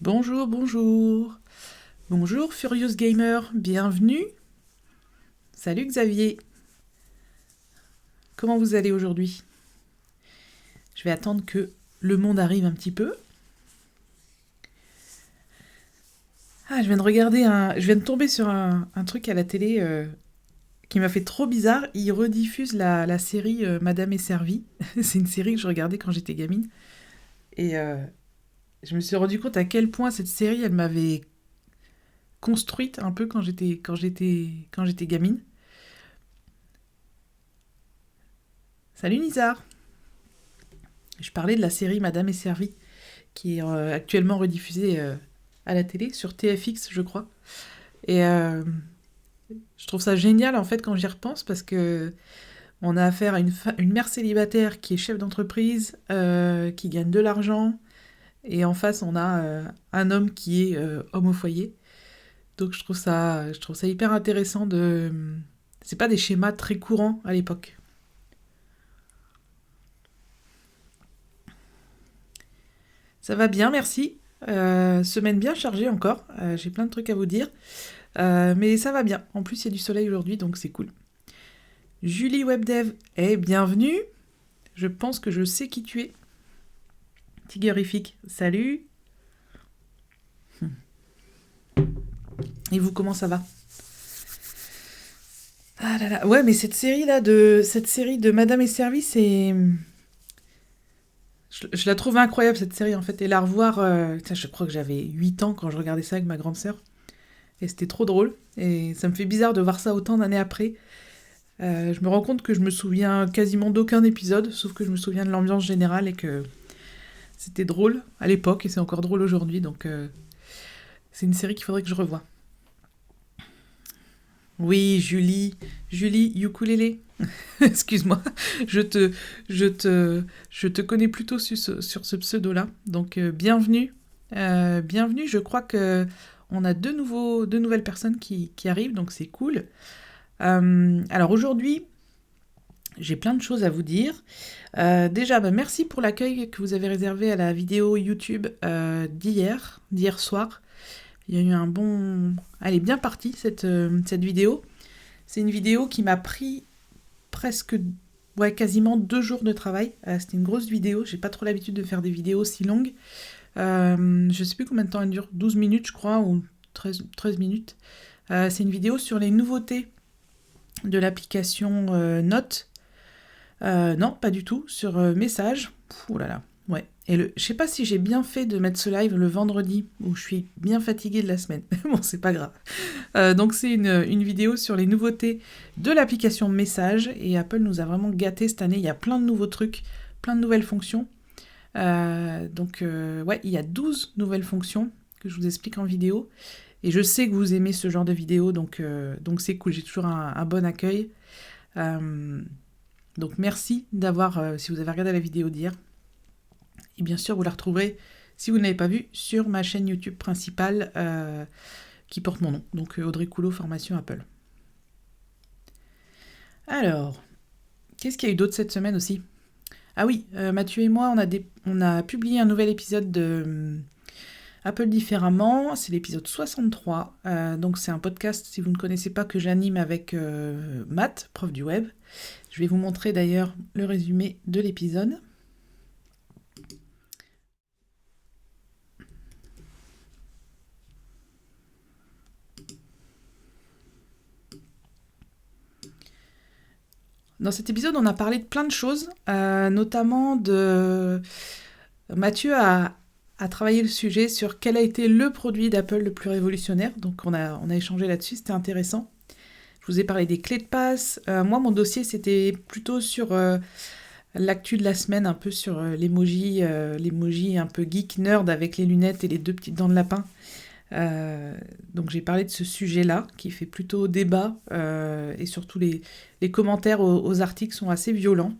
Bonjour, bonjour. Bonjour Furious Gamer, bienvenue. Salut Xavier. Comment vous allez aujourd'hui? Je vais attendre que le monde arrive un petit peu. Je viens de tomber sur un truc à la télé qui m'a fait trop bizarre. Ils rediffusent la série Madame est servie. C'est une série que je regardais quand j'étais gamine. Et je me suis rendu compte à quel point cette série, elle m'avait construite un peu quand j'étais gamine. Salut Nizar. Je parlais de la série Madame est servie, qui est actuellement rediffusée à la télé, sur TFX, je crois. Et je trouve ça génial, en fait, quand j'y repense, parce que on a affaire à une mère célibataire qui est chef d'entreprise, qui gagne de l'argent, et en face, on a un homme qui est homme au foyer. Donc je trouve ça hyper intéressant de... C'est pas des schémas très courants à l'époque. Ça va bien, merci. Semaine bien chargée encore. J'ai plein de trucs à vous dire. Mais ça va bien. En plus, il y a du soleil aujourd'hui, donc c'est cool. Julie Webdev, bienvenue. Je pense que je sais qui tu es. Tigerifique, salut. Et vous, comment ça va? Ah là là, ouais, mais cette série de Madame et Servie, je la trouve incroyable cette série en fait. Et la revoir, je crois que j'avais 8 ans quand je regardais ça avec ma grande sœur. Et c'était trop drôle. Et ça me fait bizarre de voir ça autant d'années après. Je me rends compte que je me souviens quasiment d'aucun épisode, sauf que je me souviens de l'ambiance générale et que c'était drôle à l'époque et c'est encore drôle aujourd'hui. Donc c'est une série qu'il faudrait que je revoie. Oui, Julie Ukulélé. Excuse-moi, je te, je te connais plutôt sur ce pseudo-là. Donc bienvenue. Bienvenue, je crois que on a deux nouvelles personnes qui arrivent, donc c'est cool. Alors aujourd'hui, j'ai plein de choses à vous dire. Déjà, merci pour l'accueil que vous avez réservé à la vidéo YouTube d'hier soir. Il y a eu un bon... Elle est bien partie, cette vidéo. C'est une vidéo qui m'a pris presque... Ouais, quasiment 2 jours de travail. C'était une grosse vidéo. J'ai pas trop l'habitude de faire des vidéos aussi longues. Je sais plus combien de temps elle dure. 12 minutes, je crois, ou 13 minutes. C'est une vidéo sur les nouveautés de l'application Note. Non, pas du tout. Sur Message. Oh là là. Ouais. Et je sais pas si j'ai bien fait de mettre ce live le vendredi, où je suis bien fatiguée de la semaine. Bon, c'est pas grave. Donc c'est une vidéo sur les nouveautés de l'application Message. Et Apple nous a vraiment gâtés cette année. Il y a plein de nouveaux trucs, plein de nouvelles fonctions. Ouais, il y a 12 nouvelles fonctions que je vous explique en vidéo. Et je sais que vous aimez ce genre de vidéo, donc c'est cool. J'ai toujours un bon accueil. Donc merci d'avoir, si vous avez regardé la vidéo d'hier. Et bien sûr, vous la retrouverez, si vous ne l'avez pas vue, sur ma chaîne YouTube principale qui porte mon nom. Donc Audrey Coulot, Formation Apple. Alors, qu'est-ce qu'il y a eu d'autre cette semaine aussi? Ah oui, Mathieu et moi, on a publié un nouvel épisode de Apple différemment. C'est l'épisode 63. Donc c'est un podcast, si vous ne connaissez pas, que j'anime avec Matt, prof du web. Je vais vous montrer d'ailleurs le résumé de l'épisode. Dans cet épisode, on a parlé de plein de choses, notamment de... Mathieu a travaillé le sujet sur quel a été le produit d'Apple le plus révolutionnaire. Donc on a échangé là-dessus, c'était intéressant. Je vous ai parlé des clés de passe. Moi, mon dossier, c'était plutôt sur l'actu de la semaine, un peu sur l'emoji un peu geek nerd avec les lunettes et les 2 petites dents de lapin. Donc j'ai parlé de ce sujet-là, qui fait plutôt débat, et surtout les commentaires aux articles sont assez violents.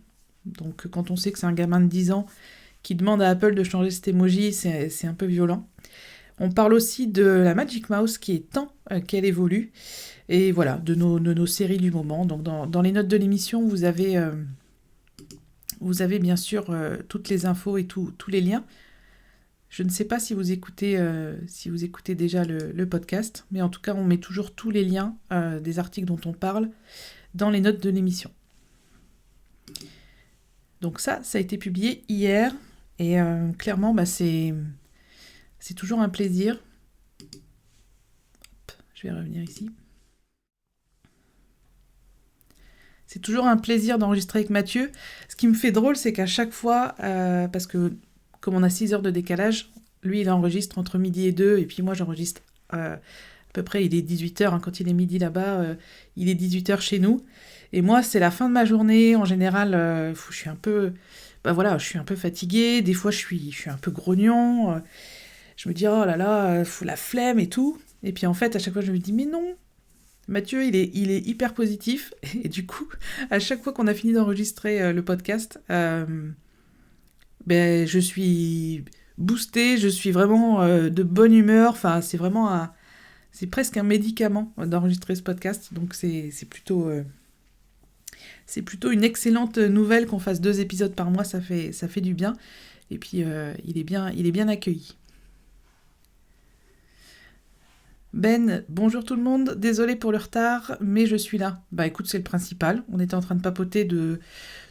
Donc quand on sait que c'est un gamin de 10 ans qui demande à Apple de changer cet emoji, c'est un peu violent. On parle aussi de la Magic Mouse qui est temps qu'elle évolue, et voilà, de nos séries du moment. Donc dans les notes de l'émission, vous avez bien sûr toutes les infos et tous les liens. Je ne sais pas si vous écoutez déjà le podcast, mais en tout cas, on met toujours tous les liens des articles dont on parle dans les notes de l'émission. Donc ça a été publié hier, et clairement, c'est toujours un plaisir. Hop, je vais revenir ici. C'est toujours un plaisir d'enregistrer avec Mathieu. Ce qui me fait drôle, c'est qu'à chaque fois, parce que comme on a 6 heures de décalage, lui il enregistre entre midi et 2, et puis moi j'enregistre à peu près, il est 18h, quand il est midi là-bas, il est 18h chez nous. Et moi c'est la fin de ma journée, en général, je suis un peu... je suis un peu fatiguée, des fois je suis un peu grognon, je me dis oh là là, la flemme et tout. Et puis en fait à chaque fois je me dis mais non, Mathieu, il est hyper positif, et du coup, à chaque fois qu'on a fini d'enregistrer le podcast, je suis boostée, je suis vraiment de bonne humeur, enfin, c'est presque un médicament d'enregistrer ce podcast, donc c'est plutôt une excellente nouvelle qu'on fasse 2 épisodes par mois, ça fait du bien, et puis il est bien accueilli. Ben, bonjour tout le monde, désolé pour le retard, mais je suis là. Écoute, c'est le principal. On était en train de papoter de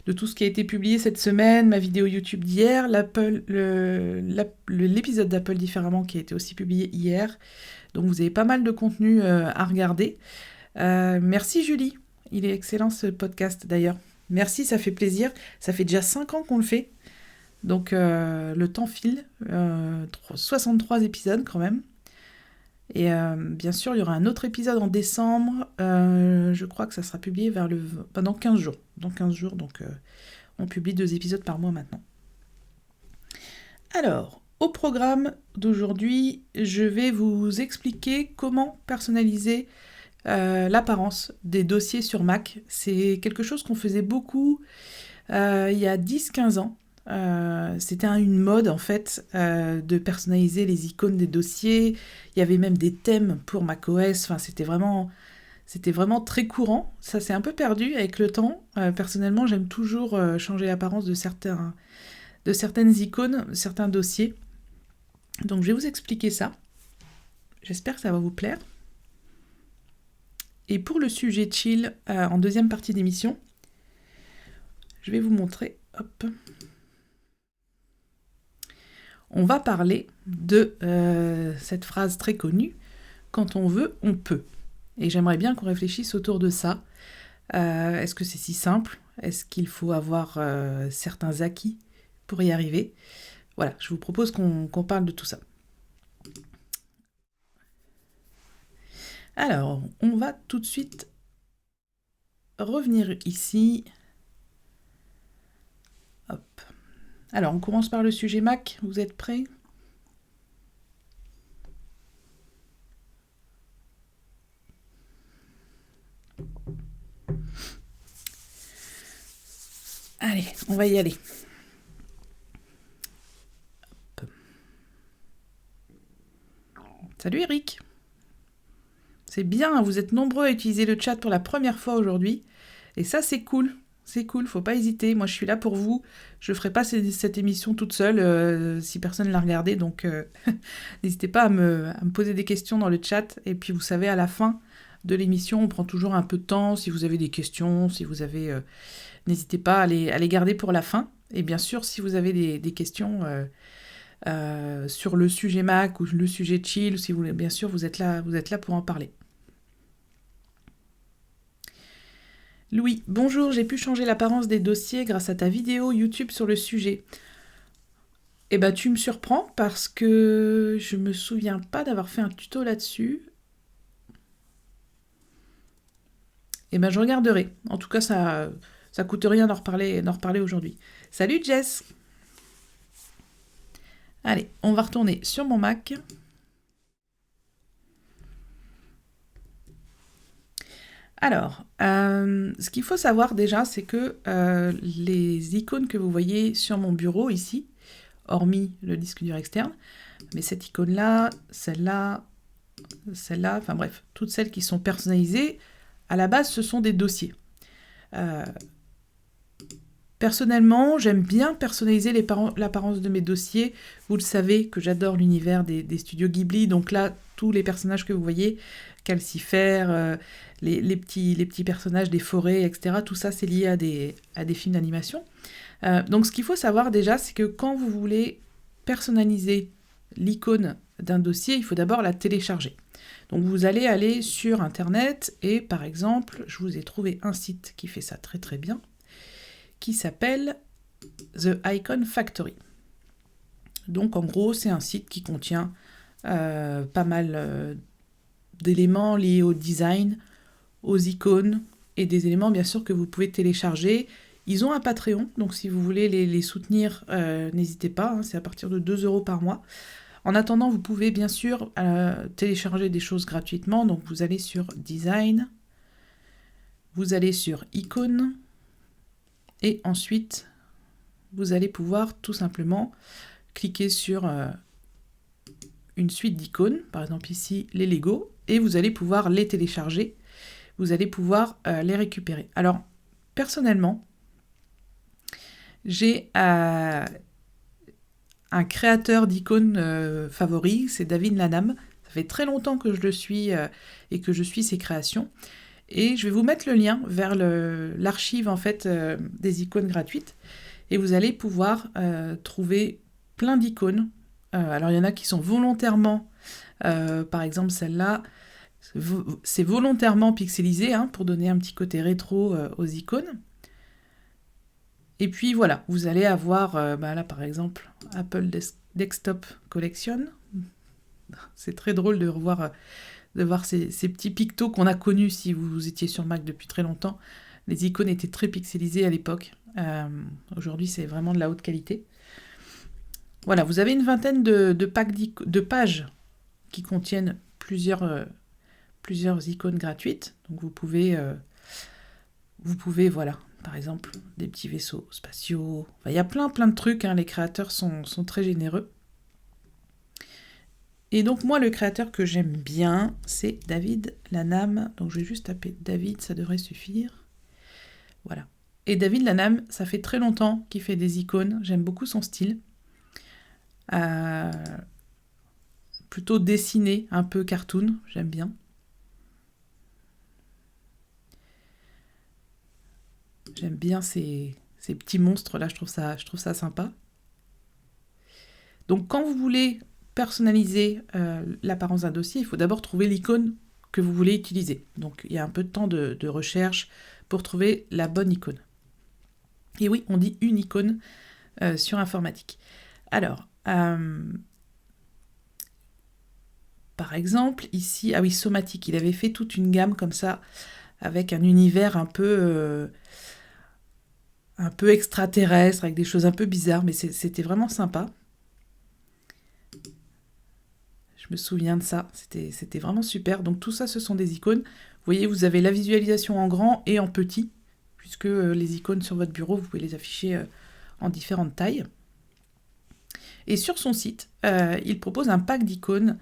tout ce qui a été publié cette semaine, ma vidéo YouTube d'hier, l'épisode d'Apple Différemment qui a été aussi publié hier. Donc vous avez pas mal de contenu à regarder. Merci Julie, il est excellent ce podcast d'ailleurs. Merci, ça fait plaisir. Ça fait déjà 5 ans qu'on le fait. Donc le temps file. 63 épisodes quand même. Et bien sûr, il y aura un autre épisode en décembre. Je crois que ça sera publié dans 15 jours. Dans 15 jours, donc on publie 2 épisodes par mois maintenant. Alors, au programme d'aujourd'hui, je vais vous expliquer comment personnaliser l'apparence des dossiers sur Mac. C'est quelque chose qu'on faisait beaucoup il y a 10-15 ans. C'était une mode en fait de personnaliser les icônes des dossiers. Il y avait même des thèmes pour macOS. Enfin, c'était vraiment très courant. Ça s'est un peu perdu avec le temps. Personnellement, j'aime toujours changer l'apparence de certaines icônes, certains dossiers. Donc, je vais vous expliquer ça. J'espère que ça va vous plaire. Et pour le sujet chill, en deuxième partie d'émission, je vais vous montrer. Hop. On va parler de cette phrase très connue, « Quand on veut, on peut ». Et j'aimerais bien qu'on réfléchisse autour de ça. Est-ce que c'est si simple ? Est-ce qu'il faut avoir certains acquis pour y arriver ? Voilà, je vous propose qu'on parle de tout ça. Alors, on va tout de suite revenir ici. Hop. Alors, on commence par le sujet Mac. Vous êtes prêts ? Allez, on va y aller. Hop. Salut Eric. C'est bien, vous êtes nombreux à utiliser le chat pour la première fois aujourd'hui. Et ça, c'est cool. C'est cool, faut pas hésiter. Moi, je suis là pour vous. Je ferai pas cette émission toute seule si personne ne l'a regardée. Donc, n'hésitez pas à me poser des questions dans le chat. Et puis, vous savez, à la fin de l'émission, on prend toujours un peu de temps. Si vous avez des questions, si vous avez... n'hésitez pas à les garder pour la fin. Et bien sûr, si vous avez des questions sur le sujet Mac ou le sujet chill, si vous voulez, bien sûr, vous êtes là pour en parler. Louis, bonjour, j'ai pu changer l'apparence des dossiers grâce à ta vidéo YouTube sur le sujet. Eh ben, tu me surprends parce que je me souviens pas d'avoir fait un tuto là-dessus. Eh ben, je regarderai. En tout cas, ça coûte rien d'en reparler aujourd'hui. Salut Jess. Allez, on va retourner sur mon Mac. Alors, ce qu'il faut savoir déjà, c'est que les icônes que vous voyez sur mon bureau ici, hormis le disque dur externe, mais cette icône-là, celle-là, enfin bref, toutes celles qui sont personnalisées, à la base, ce sont des dossiers. Personnellement, j'aime bien personnaliser l'apparence de mes dossiers. Vous le savez que j'adore l'univers des studios Ghibli. Donc là, tous les personnages que vous voyez, Calcifère, les petits personnages des forêts, etc., tout ça, c'est lié à des films d'animation. Donc ce qu'il faut savoir déjà, c'est que quand vous voulez personnaliser l'icône d'un dossier, il faut d'abord la télécharger. Donc vous allez aller sur Internet et par exemple, je vous ai trouvé un site qui fait ça très très bien, qui s'appelle The Icon Factory. Donc en gros, c'est un site qui contient pas mal d'éléments liés au design, aux icônes et des éléments bien sûr que vous pouvez télécharger. Ils ont un Patreon, donc si vous voulez les soutenir, n'hésitez pas, hein, c'est à partir de 2 € par mois. En attendant, vous pouvez bien sûr télécharger des choses gratuitement, donc vous allez sur Design, vous allez sur Icônes, et ensuite, vous allez pouvoir tout simplement cliquer sur une suite d'icônes, par exemple ici les Lego, et vous allez pouvoir les télécharger, vous allez pouvoir les récupérer. Alors, personnellement, j'ai un créateur d'icônes favori, c'est David Lanham. Ça fait très longtemps que je le suis et que je suis ses créations. Et je vais vous mettre le lien vers l'archive en fait des icônes gratuites. Et vous allez pouvoir trouver plein d'icônes. Alors il y en a qui sont volontairement, par exemple celle-là, c'est volontairement pixelisé hein, pour donner un petit côté rétro aux icônes. Et puis voilà, vous allez avoir là par exemple Apple Desktop Collection. C'est très drôle de revoir de voir ces petits pictos qu'on a connus si vous étiez sur Mac depuis très longtemps. Les icônes étaient très pixelisées à l'époque. Aujourd'hui, c'est vraiment de la haute qualité. Voilà, vous avez une vingtaine de pages qui contiennent plusieurs icônes gratuites. Donc vous pouvez, voilà, par exemple, des petits vaisseaux spatiaux. Enfin, il y a plein de trucs, hein. Les créateurs sont très généreux. Et donc moi, le créateur que j'aime bien, c'est David Lanham. Donc je vais juste taper David, ça devrait suffire. Voilà. Et David Lanham, ça fait très longtemps qu'il fait des icônes. J'aime beaucoup son style. Plutôt dessiné, un peu cartoon, j'aime bien. J'aime bien ces petits monstres-là, je trouve ça sympa. Donc quand vous voulez personnaliser l'apparence d'un dossier, il faut d'abord trouver l'icône que vous voulez utiliser. Donc il y a un peu de temps de recherche pour trouver la bonne icône. Et oui, on dit une icône sur informatique. Alors, par exemple, ici, ah oui, Somatic, il avait fait toute une gamme comme ça, avec un univers un peu extraterrestre, avec des choses un peu bizarres, mais c'était vraiment sympa. Je me souviens de ça, c'était vraiment super. Donc tout ça, ce sont des icônes. Vous voyez, vous avez la visualisation en grand et en petit, puisque les icônes sur votre bureau, vous pouvez les afficher en différentes tailles. Et sur son site, il propose un pack d'icônes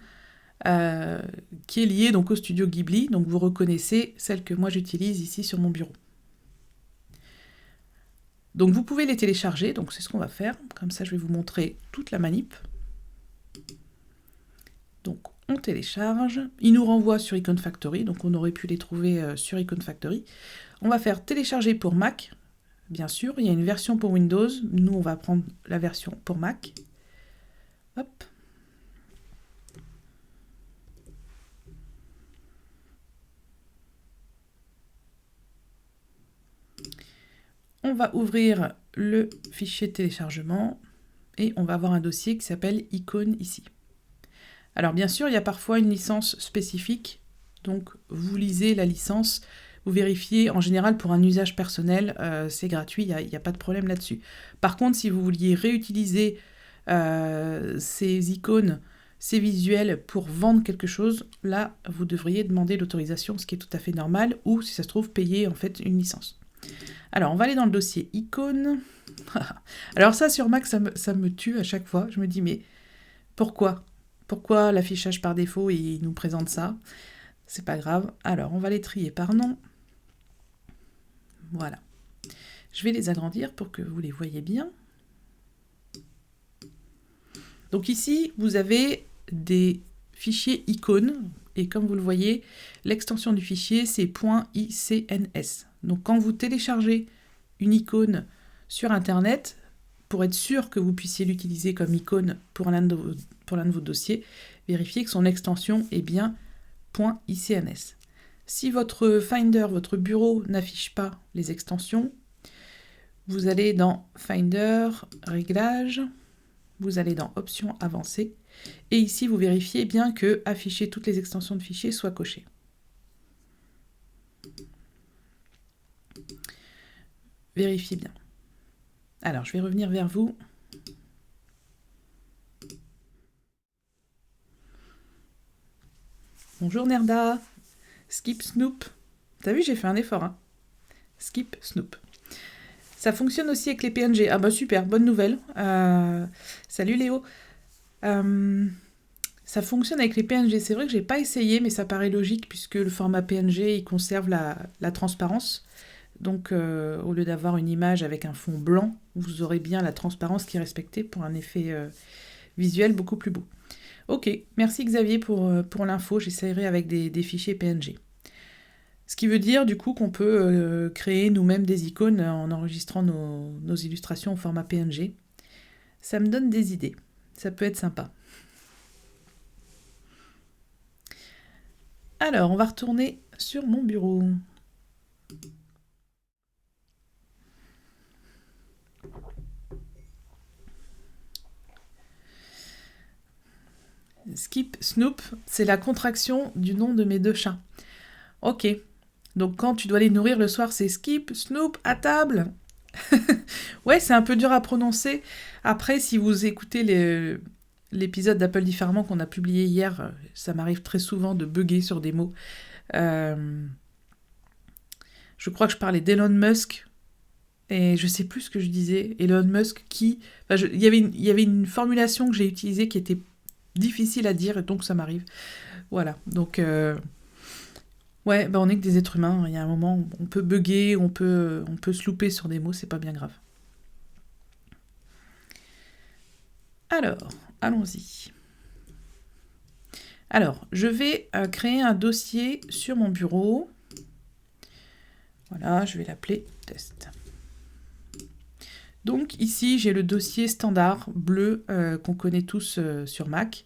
qui est lié donc au studio Ghibli. Donc vous reconnaissez celle que moi j'utilise ici sur mon bureau. Donc vous pouvez les télécharger, donc c'est ce qu'on va faire. Comme ça, je vais vous montrer toute la manip. Donc on télécharge, il nous renvoie sur Icon Factory, donc on aurait pu les trouver sur Icon Factory. On va faire télécharger pour Mac, bien sûr, il y a une version pour Windows, nous on va prendre la version pour Mac. Hop. On va ouvrir le fichier de téléchargement et on va avoir un dossier qui s'appelle Icône ici. Alors bien sûr, il y a parfois une licence spécifique, donc vous lisez la licence, vous vérifiez, en général pour un usage personnel, c'est gratuit, il n'y a pas de problème là-dessus. Par contre, si vous vouliez réutiliser ces icônes, ces visuels pour vendre quelque chose, là, vous devriez demander l'autorisation, ce qui est tout à fait normal, ou si ça se trouve, payer en fait une licence. Alors, on va aller dans le dossier icônes. Alors ça, sur Mac, ça me tue à chaque fois. Je me dis, mais pourquoi l'affichage par défaut, il nous présente ça? C'est pas grave. Alors, on va les trier par nom. Voilà. Je vais les agrandir pour que vous les voyez bien. Donc ici, vous avez des fichiers icônes. Et comme vous le voyez, l'extension du fichier, c'est .icns. Donc quand vous téléchargez une icône sur Internet, pour être sûr que vous puissiez l'utiliser comme icône pour l'un de vos dossiers, vérifiez que son extension est bien .icns. Si votre Finder, votre bureau n'affiche pas les extensions, vous allez dans Finder, Réglages, vous allez dans Options avancées, et ici vous vérifiez bien que Afficher toutes les extensions de fichiers soit coché. Vérifiez bien. Alors, je vais revenir vers vous. Bonjour Nerda. Skip Snoop. T'as vu, j'ai fait un effort, hein. Skip Snoop. Ça fonctionne aussi avec les PNG. Ah bah super, bonne nouvelle. Salut Léo. Ça fonctionne avec les PNG. C'est vrai que j'ai pas essayé, mais ça paraît logique puisque le format PNG, il conserve la transparence. Donc, au lieu d'avoir une image avec un fond blanc, vous aurez bien la transparence qui est respectée pour un effet visuel beaucoup plus beau. Ok, merci Xavier pour l'info. J'essaierai avec des fichiers PNG. Ce qui veut dire du coup qu'on peut créer nous-mêmes des icônes en enregistrant nos illustrations au format PNG. Ça me donne des idées. Ça peut être sympa. Alors, on va retourner sur mon bureau. Skip Snoop, c'est la contraction du nom de mes deux chats. Ok, donc quand tu dois les nourrir le soir, c'est Skip Snoop à table. Ouais, c'est un peu dur à prononcer. Après, si vous écoutez l'épisode d'Apple différemment qu'on a publié hier, ça m'arrive très souvent de bugger sur des mots. Je crois que je parlais d'Elon Musk. Et je sais plus ce que je disais. Elon Musk qui... Enfin, il y avait une formulation que j'ai utilisée qui était difficile à dire, et donc ça m'arrive. Voilà, donc... Ouais, bah on est que des êtres humains. Il y a un moment, on peut bugger, on peut se louper sur des mots, c'est pas bien grave. Alors, allons-y. Alors, je vais créer un dossier sur mon bureau. Voilà, je vais l'appeler test. Donc ici, j'ai le dossier standard bleu qu'on connaît tous sur Mac.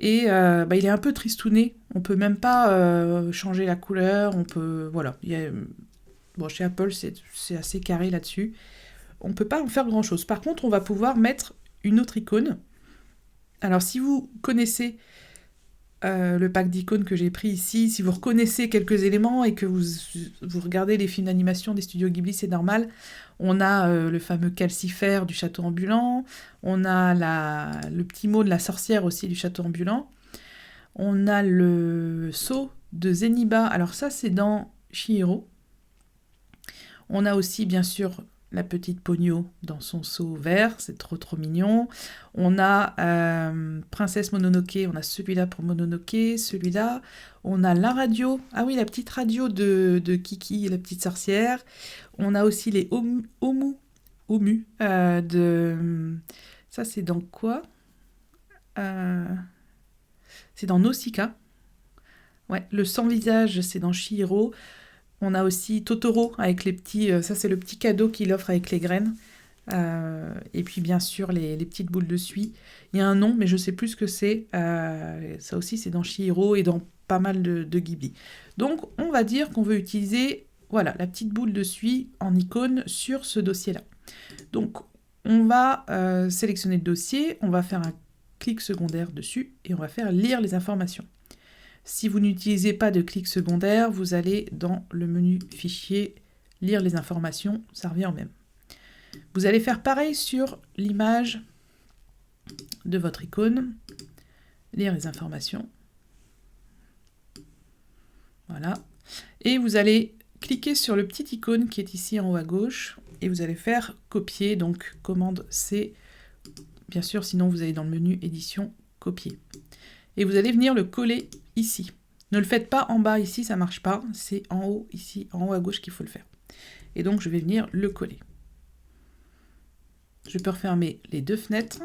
Et il est un peu tristouné. On peut même pas changer la couleur. On peut, voilà. Bon, chez Apple, c'est assez carré là-dessus. On peut pas en faire grand-chose. Par contre, on va pouvoir mettre une autre icône. Alors, si vous connaissez le pack d'icônes que j'ai pris ici, si vous reconnaissez quelques éléments et que vous regardez les films d'animation des studios Ghibli, c'est normal. On a le fameux calcifère du château ambulant, on a le petit mot de la sorcière aussi du château ambulant, on a le sceau de Zeniba, alors ça c'est dans Chihiro. On a aussi bien sûr la petite Ponyo dans son seau vert, c'est trop mignon. On a Princesse Mononoke, on a celui-là pour Mononoke, celui-là. On a la radio, ah oui, la petite radio de Kiki, la petite sorcière. On a aussi les Omu de... Ça, c'est dans quoi C'est dans Nausicaa. Ouais, le sans-visage, c'est dans Chihiro. On a aussi Totoro avec les petits... ça, c'est le petit cadeau qu'il offre avec les graines. Et puis, bien sûr, les petites boules de suie. Il y a un nom, mais je ne sais plus ce que c'est. Ça aussi, c'est dans Chihiro et dans pas mal de Ghibli. Donc, on va dire qu'on veut utiliser... Voilà, la petite boule de suie en icône sur ce dossier-là. Donc, on va sélectionner le dossier, on va faire un clic secondaire dessus et on va faire lire les informations. Si vous n'utilisez pas de clic secondaire, vous allez dans le menu fichier, lire les informations, ça revient au même. Vous allez faire pareil sur l'image de votre icône, lire les informations. Voilà. Et vous allez cliquez sur le petit icône qui est ici en haut à gauche et vous allez faire copier, donc commande C, bien sûr, sinon vous allez dans le menu édition, copier. Et vous allez venir le coller ici. Ne le faites pas en bas ici, ça ne marche pas, c'est en haut ici, en haut à gauche qu'il faut le faire. Et donc, je vais venir le coller. Je peux refermer les deux fenêtres.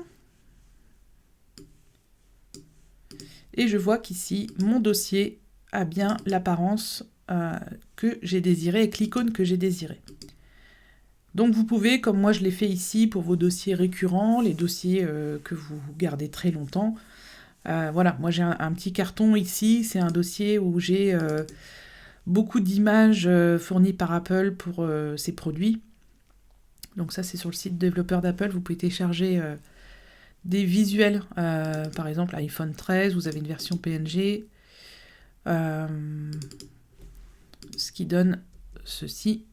Et je vois qu'ici, mon dossier a bien l'apparence que j'ai désirée, avec l'icône que j'ai désirée. Donc vous pouvez, comme moi je l'ai fait ici, pour vos dossiers récurrents, les dossiers que vous gardez très longtemps. Voilà, moi j'ai un petit carton ici, c'est un dossier où j'ai beaucoup d'images fournies par Apple pour ces produits. Donc ça c'est sur le site développeur d'Apple, vous pouvez télécharger des visuels, par exemple iPhone 13, vous avez une version PNG, ce qui donne ceci.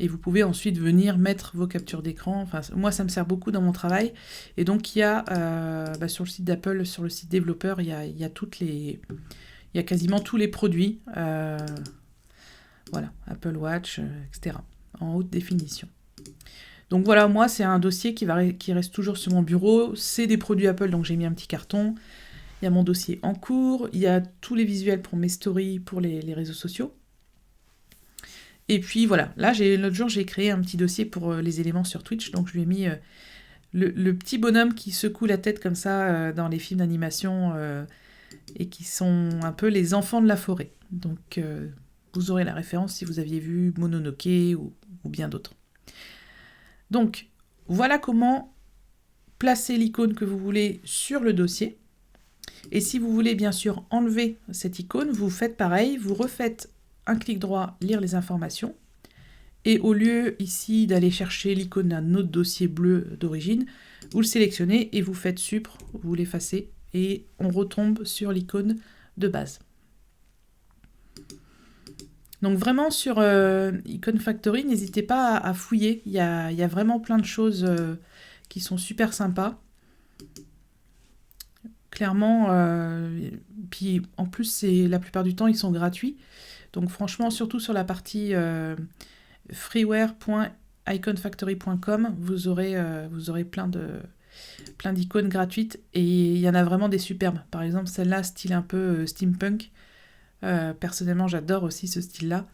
Et vous pouvez ensuite venir mettre vos captures d'écran. Enfin, moi, ça me sert beaucoup dans mon travail. Et donc, il y a sur le site d'Apple, sur le site développeur, il y a quasiment tous les produits. Voilà, Apple Watch, etc. En haute définition. Donc voilà, moi, c'est un dossier qui reste toujours sur mon bureau. C'est des produits Apple, donc j'ai mis un petit carton. Il y a mon dossier en cours. Il y a tous les visuels pour mes stories, pour les réseaux sociaux. Et puis voilà, là l'autre jour j'ai créé un petit dossier pour les éléments sur Twitch, donc je lui ai mis le petit bonhomme qui secoue la tête comme ça dans les films d'animation et qui sont un peu les enfants de la forêt. Donc vous aurez la référence si vous aviez vu Mononoke ou bien d'autres. Donc voilà comment placer l'icône que vous voulez sur le dossier. Et si vous voulez bien sûr enlever cette icône, vous faites pareil, vous refaites un clic droit, lire les informations, et au lieu ici d'aller chercher l'icône d'un autre dossier bleu d'origine, vous le sélectionnez et vous faites supr, vous l'effacez, et on retombe sur l'icône de base. Donc vraiment sur Icon Factory, n'hésitez pas à fouiller, il y a vraiment plein de choses qui sont super sympas. Clairement, puis en plus, la plupart du temps, ils sont gratuits. Donc franchement, surtout sur la partie freeware.iconfactory.com, vous aurez plein d'icônes gratuites et il y en a vraiment des superbes. Par exemple, celle-là, style un peu steampunk. Personnellement, j'adore aussi ce style-là.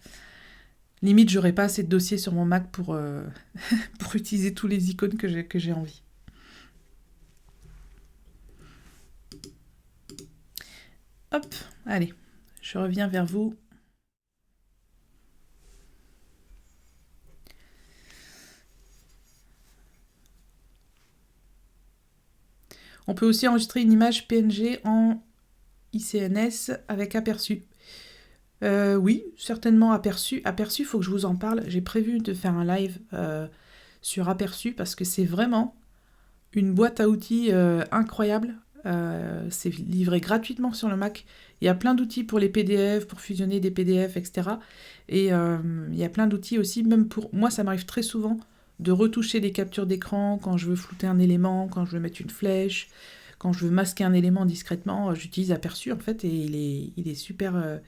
Limite, j'aurais pas assez de dossiers sur mon Mac pour utiliser tous les icônes que j'ai envie. Hop, allez, je reviens vers vous. On peut aussi enregistrer une image PNG en ICNS avec aperçu. Oui, certainement aperçu. Aperçu, il faut que je vous en parle. J'ai prévu de faire un live sur aperçu parce que c'est vraiment une boîte à outils incroyable. C'est livré gratuitement sur le Mac. Il y a plein d'outils pour les PDF, pour fusionner des PDF, etc. Et il y a plein d'outils aussi, même pour... Moi, ça m'arrive très souvent de retoucher des captures d'écran quand je veux flouter un élément, quand je veux mettre une flèche, quand je veux masquer un élément discrètement. J'utilise Aperçu, en fait, et il est super,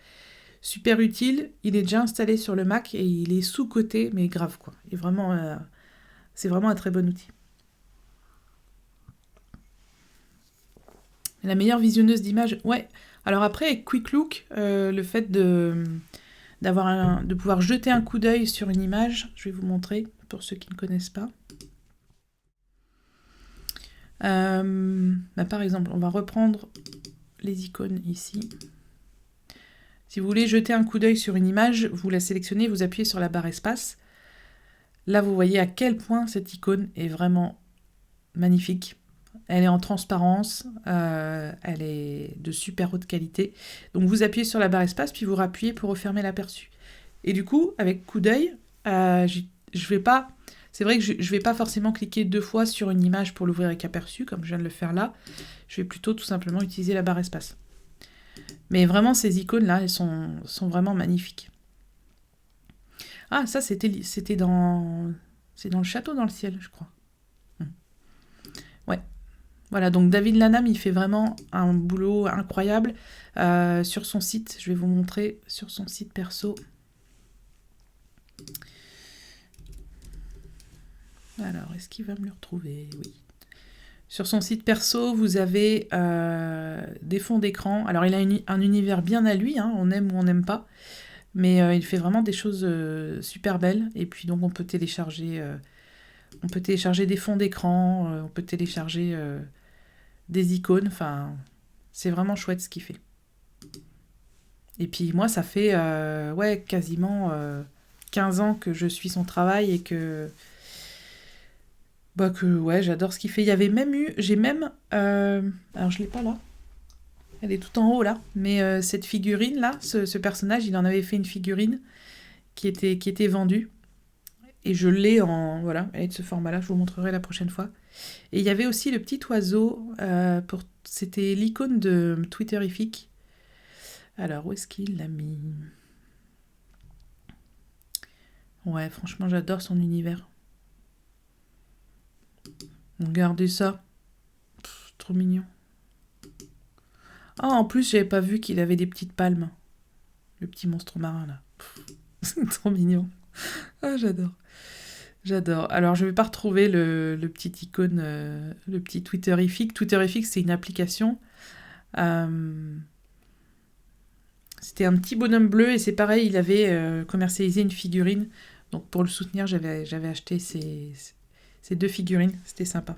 super utile. Il est déjà installé sur le Mac et il est sous-coté, mais grave, quoi. Et vraiment, c'est vraiment un très bon outil. La meilleure visionneuse d'images, ouais. Alors après, avec Quick Look, le fait de pouvoir jeter un coup d'œil sur une image, je vais vous montrer pour ceux qui ne connaissent pas. Par exemple, on va reprendre les icônes ici. Si vous voulez jeter un coup d'œil sur une image, vous la sélectionnez, vous appuyez sur la barre espace. Là, vous voyez à quel point cette icône est vraiment magnifique. Elle est en transparence, elle est de super haute qualité. Donc vous appuyez sur la barre espace, puis vous rappuyez pour refermer l'aperçu. Et du coup, avec coup d'œil, je vais pas... C'est vrai que je ne vais pas forcément cliquer 2 fois sur une image pour l'ouvrir avec aperçu, comme je viens de le faire là. Je vais plutôt tout simplement utiliser la barre espace. Mais vraiment, ces icônes-là, elles sont vraiment magnifiques. Ah, ça, c'était dans... C'est dans le château dans le ciel, je crois. Ouais. Voilà, donc David Lanham, il fait vraiment un boulot incroyable sur son site. Je vais vous montrer sur son site perso. Alors, est-ce qu'il va me le retrouver? Oui. Sur son site perso, vous avez des fonds d'écran. Alors, il a un univers bien à lui, hein, on aime ou on n'aime pas. Mais il fait vraiment des choses super belles. Et puis donc on peut télécharger des fonds d'écran, on peut télécharger des icônes. Enfin, c'est vraiment chouette ce qu'il fait. Et puis moi, ça fait quasiment 15 ans que je suis son travail et que j'adore ce qu'il fait. Il y avait même eu, alors je l'ai pas là, elle est tout en haut là, mais cette figurine là, ce personnage, il en avait fait une figurine qui était vendue. Et je l'ai elle est de ce format-là, je vous montrerai la prochaine fois. Et il y avait aussi le petit oiseau, c'était l'icône de Twitterific. Alors, où est-ce qu'il l'a mis? Ouais, franchement, j'adore son univers. Regardez ça. Trop mignon. Ah, en plus, j'avais pas vu qu'il avait des petites palmes. Le petit monstre marin, là. C'est trop mignon. Ah, j'adore. J'adore. Alors, je vais pas retrouver le petit icône, le petit Twitterific. Twitterific, c'est une application. C'était un petit bonhomme bleu et c'est pareil, il avait commercialisé une figurine. Donc, pour le soutenir, j'avais acheté ces 2 figurines. C'était sympa.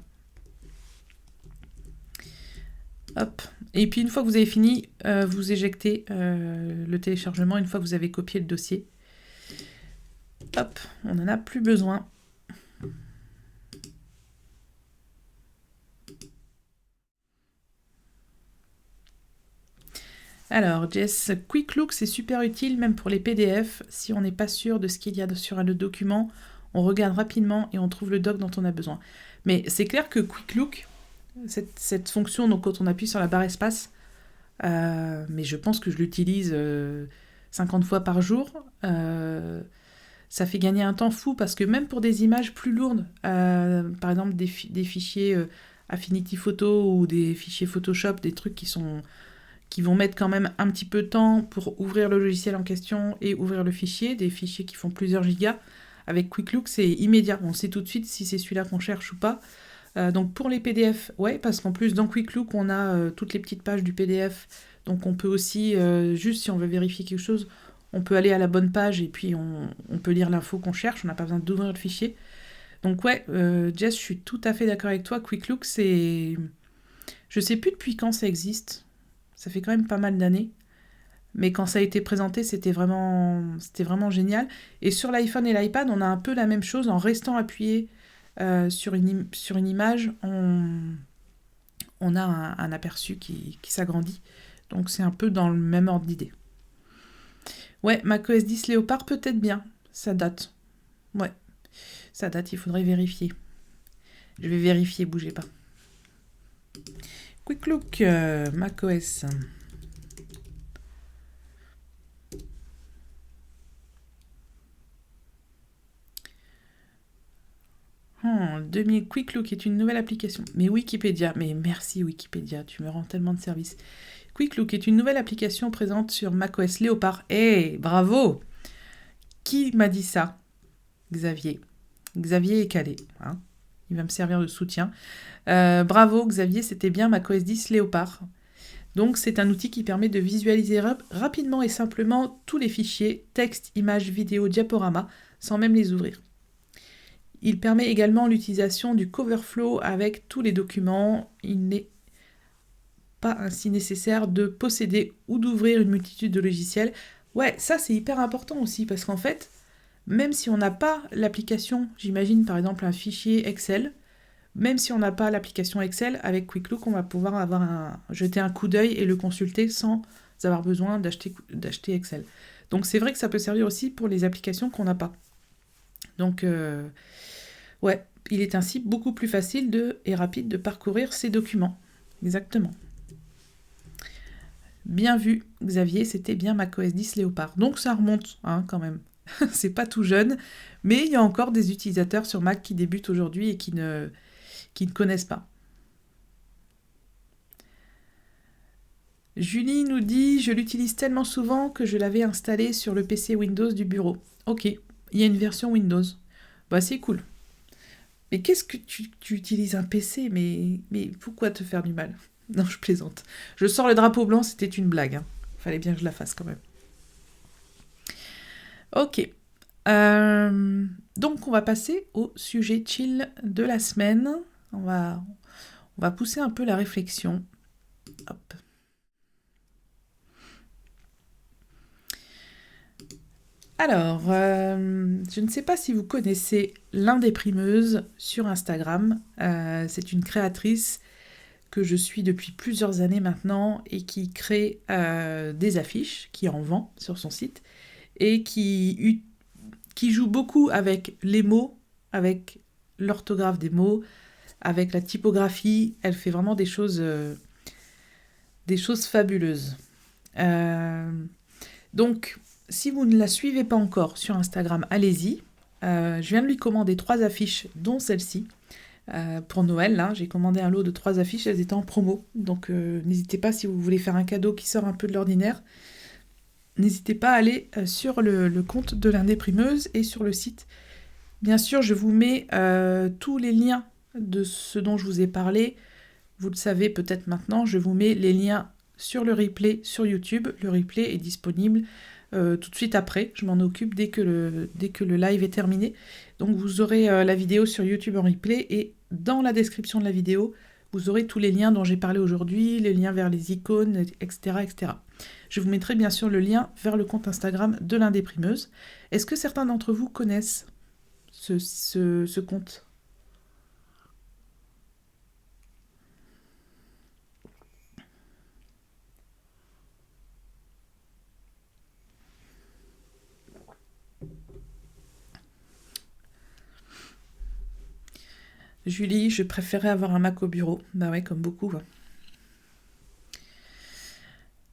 Hop. Et puis, une fois que vous avez fini, vous éjectez le téléchargement une fois que vous avez copié le dossier. Hop, on n'en a plus besoin. Alors, Jess, Quick Look, c'est super utile, même pour les PDF. Si on n'est pas sûr de ce qu'il y a sur le document, on regarde rapidement et on trouve le doc dont on a besoin. Mais c'est clair que Quick Look, cette fonction, donc quand on appuie sur la barre espace, mais je pense que je l'utilise 50 fois par jour, ça fait gagner un temps fou parce que même pour des images plus lourdes, par exemple des fichiers Affinity Photo ou des fichiers Photoshop, des trucs qui vont mettre quand même un petit peu de temps pour ouvrir le logiciel en question et ouvrir le fichier, des fichiers qui font plusieurs gigas. Avec Quick Look, c'est immédiat, on sait tout de suite si c'est celui-là qu'on cherche ou pas. Donc pour les PDF, ouais, parce qu'en plus dans Quick Look, on a toutes les petites pages du PDF, donc on peut aussi, juste si on veut vérifier quelque chose, on peut aller à la bonne page et puis on peut lire l'info qu'on cherche, on n'a pas besoin d'ouvrir le fichier. Donc ouais, Jess, je suis tout à fait d'accord avec toi, Quick Look, c'est... Je sais plus depuis quand ça existe, ça fait quand même pas mal d'années. Mais quand ça a été présenté, c'était vraiment génial. Et sur l'iPhone et l'iPad, on a un peu la même chose. En restant appuyé sur une image, on a un aperçu qui s'agrandit. Donc c'est un peu dans le même ordre d'idée. Ouais, macOS 10 Léopard, peut-être bien. Ça date. Ouais, ça date, il faudrait vérifier. Je vais vérifier, bougez pas. Quick Look, macOS. Quick Look est une nouvelle application. Mais Wikipédia, mais merci Wikipédia, tu me rends tellement de service. Quick Look est une nouvelle application présente sur macOS Léopard. Bravo! Qui m'a dit ça? Xavier. Xavier est calé. Hein, il va me servir de soutien. Bravo Xavier, c'était bien macOS 10 Léopard. Donc c'est un outil qui permet de visualiser rapidement et simplement tous les fichiers, texte, images, vidéos, diaporamas, sans même les ouvrir. Il permet également l'utilisation du Coverflow avec tous les documents. Il n'est pas ainsi nécessaire de posséder ou d'ouvrir une multitude de logiciels. Ouais, ça c'est hyper important aussi parce qu'en fait, même si on n'a pas l'application, j'imagine par exemple un fichier Excel, même si on n'a pas l'application Excel, avec Quick Look, on va pouvoir jeter un coup d'œil et le consulter sans avoir besoin d'acheter Excel. Donc c'est vrai que ça peut servir aussi pour les applications qu'on n'a pas. Donc ouais, il est ainsi beaucoup plus facile et rapide de parcourir ces documents. Exactement. Bien vu, Xavier, c'était bien macOS 10 Léopard. Donc ça remonte, hein, quand même. C'est pas tout jeune, mais il y a encore des utilisateurs sur Mac qui débutent aujourd'hui et qui ne connaissent pas. Julie nous dit « Je l'utilise tellement souvent que je l'avais installé sur le PC Windows du bureau. » Ok, il y a une version Windows. Bah c'est cool. Mais qu'est-ce que tu utilises un PC, mais pourquoi te faire du mal? Non, je plaisante. Je sors le drapeau blanc, c'était une blague. Hein. Fallait bien que je la fasse quand même. Ok. Donc on va passer au sujet chill de la semaine. On va pousser un peu la réflexion. Hop. Alors, je ne sais pas si vous connaissez l'Indéprimeuse sur Instagram. C'est une créatrice que je suis depuis plusieurs années maintenant et qui crée des affiches, qui en vend sur son site et qui joue beaucoup avec les mots, avec l'orthographe des mots, avec la typographie. Elle fait vraiment des choses fabuleuses. Donc, si vous ne la suivez pas encore sur Instagram, allez-y. Je viens de lui commander 3 affiches, dont celle-ci. Pour Noël, là, j'ai commandé un lot de 3 affiches, elles étaient en promo. Donc n'hésitez pas, si vous voulez faire un cadeau qui sort un peu de l'ordinaire, n'hésitez pas à aller sur le compte de l'Indéprimeuse et sur le site. Bien sûr, je vous mets tous les liens de ce dont je vous ai parlé. Vous le savez peut-être maintenant, je vous mets les liens sur le replay sur YouTube. Le replay est disponible tout de suite après. Je m'en occupe dès que le live est terminé. Donc vous aurez la vidéo sur YouTube en replay et dans la description de la vidéo, vous aurez tous les liens dont j'ai parlé aujourd'hui, les liens vers les icônes, etc., etc. Je vous mettrai bien sûr le lien vers le compte Instagram de l'Indéprimeuse. Est-ce que certains d'entre vous connaissent ce compte ? Julie, je préférais avoir un Mac au bureau. Bah ouais, comme beaucoup. Ouais.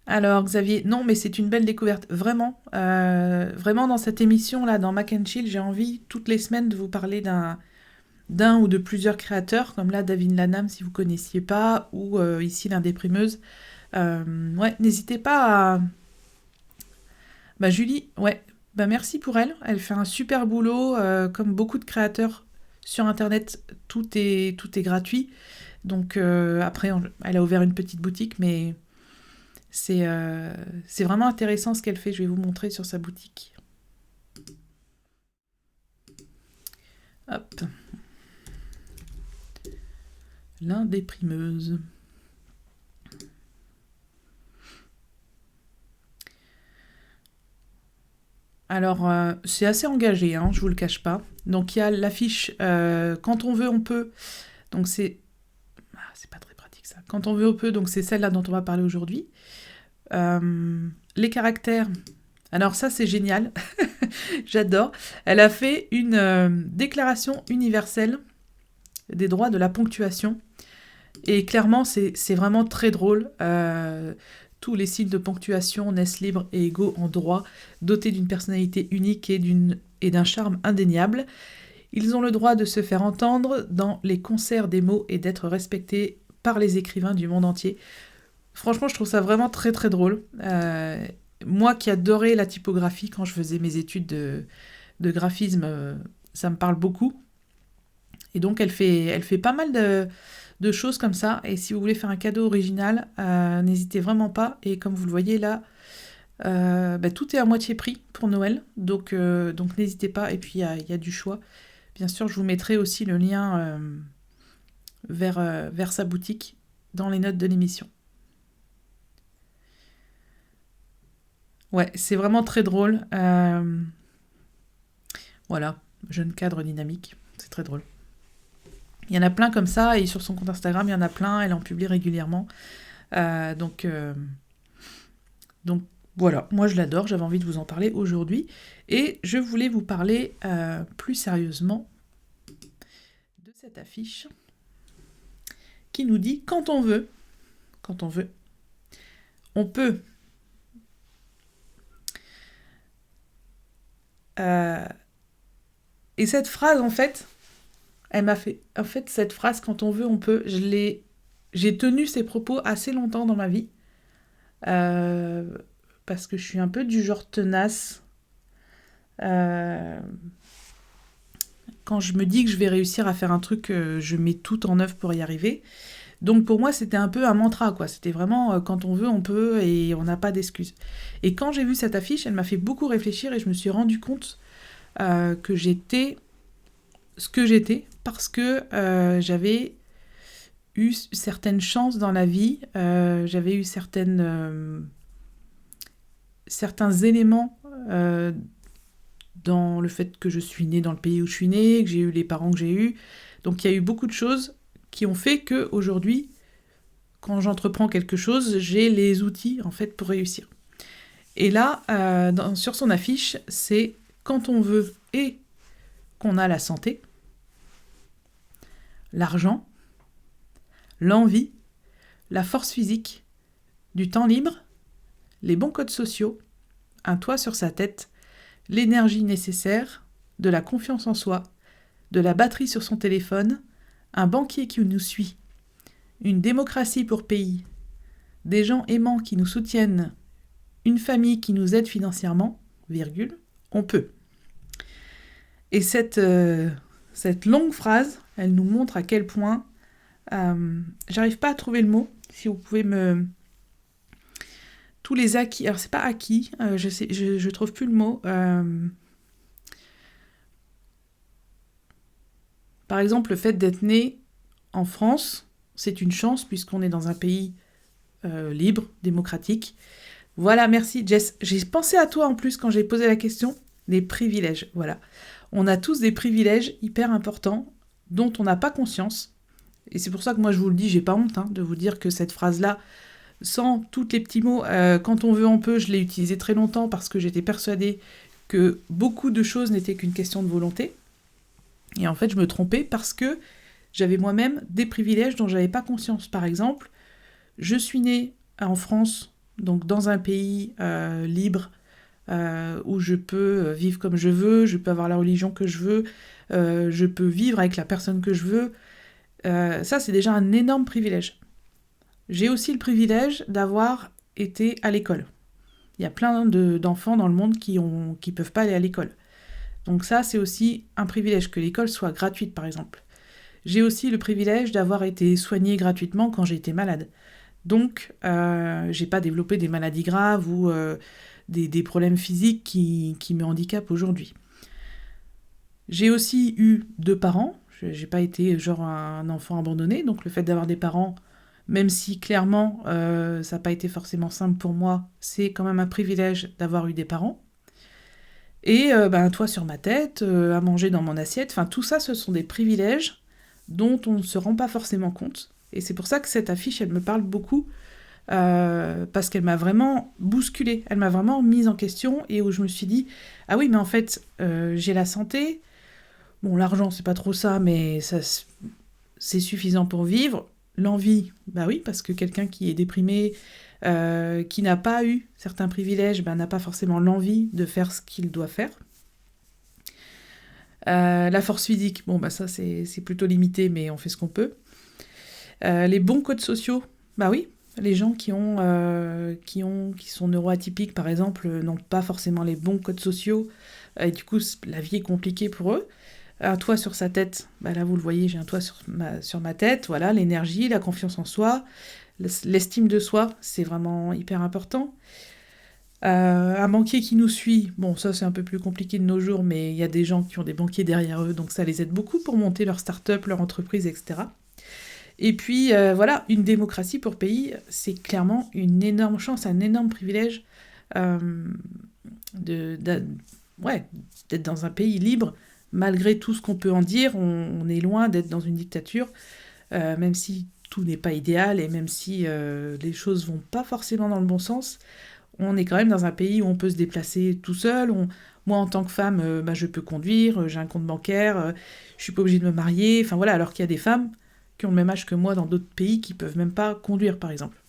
Alors Xavier, non, mais c'est une belle découverte. Vraiment, vraiment dans cette émission-là, dans Mac and Chill, j'ai envie toutes les semaines de vous parler d'un ou de plusieurs créateurs, comme là David Lanham si vous connaissiez pas, ou ici l'Indéprimeuse. Ouais, n'hésitez pas à... Bah Julie, ouais, bah merci pour elle. Elle fait un super boulot, comme beaucoup de créateurs sur Internet, tout est gratuit. Donc après, elle a ouvert une petite boutique, mais c'est vraiment intéressant ce qu'elle fait. Je vais vous montrer sur sa boutique. Hop. L'Indéprimeuse. Alors, c'est assez engagé, hein, je vous le cache pas. Donc, il y a l'affiche Quand on veut, on peut. Donc, c'est pas très pratique ça. Quand on veut, on peut. Donc, c'est celle-là dont on va parler aujourd'hui. Les caractères. Alors, ça, c'est génial. J'adore. Elle a fait une déclaration universelle des droits de la ponctuation. Et clairement, c'est vraiment très drôle. Tous les signes de ponctuation naissent libres et égaux en droit, dotés d'une personnalité unique et d'un charme indéniable. Ils ont le droit de se faire entendre dans les concerts des mots et d'être respectés par les écrivains du monde entier. Franchement, je trouve ça vraiment très très drôle. Moi qui adorais la typographie quand je faisais mes études de graphisme, ça me parle beaucoup. Et donc elle fait pas mal de choses comme ça. Et si vous voulez faire un cadeau original, n'hésitez vraiment pas. Et comme vous le voyez là, tout est à moitié prix pour Noël. Donc n'hésitez pas. Et puis il y a du choix. Bien sûr, je vous mettrai aussi le lien vers sa boutique dans les notes de l'émission. Ouais, c'est vraiment très drôle. Voilà, jeune cadre dynamique. C'est très drôle. Il y en a plein comme ça, et sur son compte Instagram, il y en a plein, elle en publie régulièrement. Donc voilà, moi je l'adore, j'avais envie de vous en parler aujourd'hui. Et je voulais vous parler plus sérieusement de cette affiche qui nous dit quand on veut, on peut. Et cette phrase, en fait, elle m'a fait... En fait, cette phrase, quand on veut, on peut, j'ai tenu ces propos assez longtemps dans ma vie. Parce que je suis un peu du genre tenace. Quand je me dis que je vais réussir à faire un truc, je mets tout en œuvre pour y arriver. Donc pour moi, c'était un peu un mantra, quoi. C'était vraiment quand on veut, on peut et on n'a pas d'excuses. Et quand j'ai vu cette affiche, elle m'a fait beaucoup réfléchir et je me suis rendu compte que j'étais ce que j'étais parce que j'avais eu certaines chances dans la vie, j'avais eu certains éléments dans le fait que je suis née dans le pays où je suis née, que j'ai eu les parents que j'ai eus. Donc il y a eu beaucoup de choses qui ont fait que aujourd'hui, quand j'entreprends quelque chose, j'ai les outils en fait pour réussir. Et là, sur son affiche, c'est quand on veut et qu'on a la santé, l'argent, l'envie, la force physique, du temps libre, les bons codes sociaux, un toit sur sa tête, l'énergie nécessaire, de la confiance en soi, de la batterie sur son téléphone, un banquier qui nous suit, une démocratie pour pays, des gens aimants qui nous soutiennent, une famille qui nous aide financièrement, virgule, on peut. Et cette longue phrase, elle nous montre à quel point j'arrive pas à trouver le mot. Si vous pouvez tous les acquis, alors c'est pas acquis, je trouve plus le mot. Par exemple, le fait d'être né en France, c'est une chance puisqu'on est dans un pays libre, démocratique. Voilà, merci Jess. J'ai pensé à toi en plus quand j'ai posé la question des privilèges. Voilà. On a tous des privilèges hyper importants dont on n'a pas conscience. Et c'est pour ça que moi je vous le dis, j'ai pas honte de vous dire que cette phrase-là, sans tous les petits mots, quand on veut on peut, je l'ai utilisée très longtemps parce que j'étais persuadée que beaucoup de choses n'étaient qu'une question de volonté. Et en fait, je me trompais parce que j'avais moi-même des privilèges dont j'avais pas conscience. Par exemple, je suis née en France, donc dans un pays libre, où je peux vivre comme je veux, je peux avoir la religion que je veux, je peux vivre avec la personne que je veux. Ça, c'est déjà un énorme privilège. J'ai aussi le privilège d'avoir été à l'école. Il y a plein d'enfants dans le monde qui peuvent pas aller à l'école. Donc ça, c'est aussi un privilège, que l'école soit gratuite, par exemple. J'ai aussi le privilège d'avoir été soignée gratuitement quand j'ai été malade. Donc, j'ai pas développé des maladies graves ou des problèmes physiques qui me handicapent aujourd'hui. J'ai aussi eu 2 parents. J'ai pas été genre un enfant abandonné. Donc le fait d'avoir des parents, même si clairement ça n'a pas été forcément simple pour moi, c'est quand même un privilège d'avoir eu des parents. Et un toit sur ma tête, à manger dans mon assiette, enfin tout ça, ce sont des privilèges dont on ne se rend pas forcément compte. Et c'est pour ça que cette affiche, elle me parle beaucoup, parce qu'elle m'a vraiment bousculée, elle m'a vraiment mise en question, et où je me suis dit, ah oui, mais en fait, j'ai la santé, bon, l'argent, c'est pas trop ça, mais ça, c'est suffisant pour vivre. L'envie, bah oui, parce que quelqu'un qui est déprimé, qui n'a pas eu certains privilèges, n'a pas forcément l'envie de faire ce qu'il doit faire. La force physique, bon, ça c'est plutôt limité, mais on fait ce qu'on peut. Les bons codes sociaux, bah oui, les gens qui sont neuroatypiques, par exemple, n'ont pas forcément les bons codes sociaux, et du coup, la vie est compliquée pour eux. Un toit sur sa tête, là vous le voyez, j'ai un toit sur ma tête, voilà, l'énergie, la confiance en soi, l'estime de soi, c'est vraiment hyper important. Un banquier qui nous suit, bon ça c'est un peu plus compliqué de nos jours, mais il y a des gens qui ont des banquiers derrière eux, donc ça les aide beaucoup pour monter leur start-up, leur entreprise, etc. Et puis voilà, une démocratie pour pays, c'est clairement une énorme chance, un énorme privilège d'être dans un pays libre. Malgré tout ce qu'on peut en dire, on est loin d'être dans une dictature, même si tout n'est pas idéal et même si les choses vont pas forcément dans le bon sens, on est quand même dans un pays où on peut se déplacer tout seul. Moi, en tant que femme, je peux conduire, j'ai un compte bancaire, je suis pas obligée de me marier, enfin voilà, alors qu'il y a des femmes qui ont le même âge que moi dans d'autres pays qui peuvent même pas conduire, par exemple.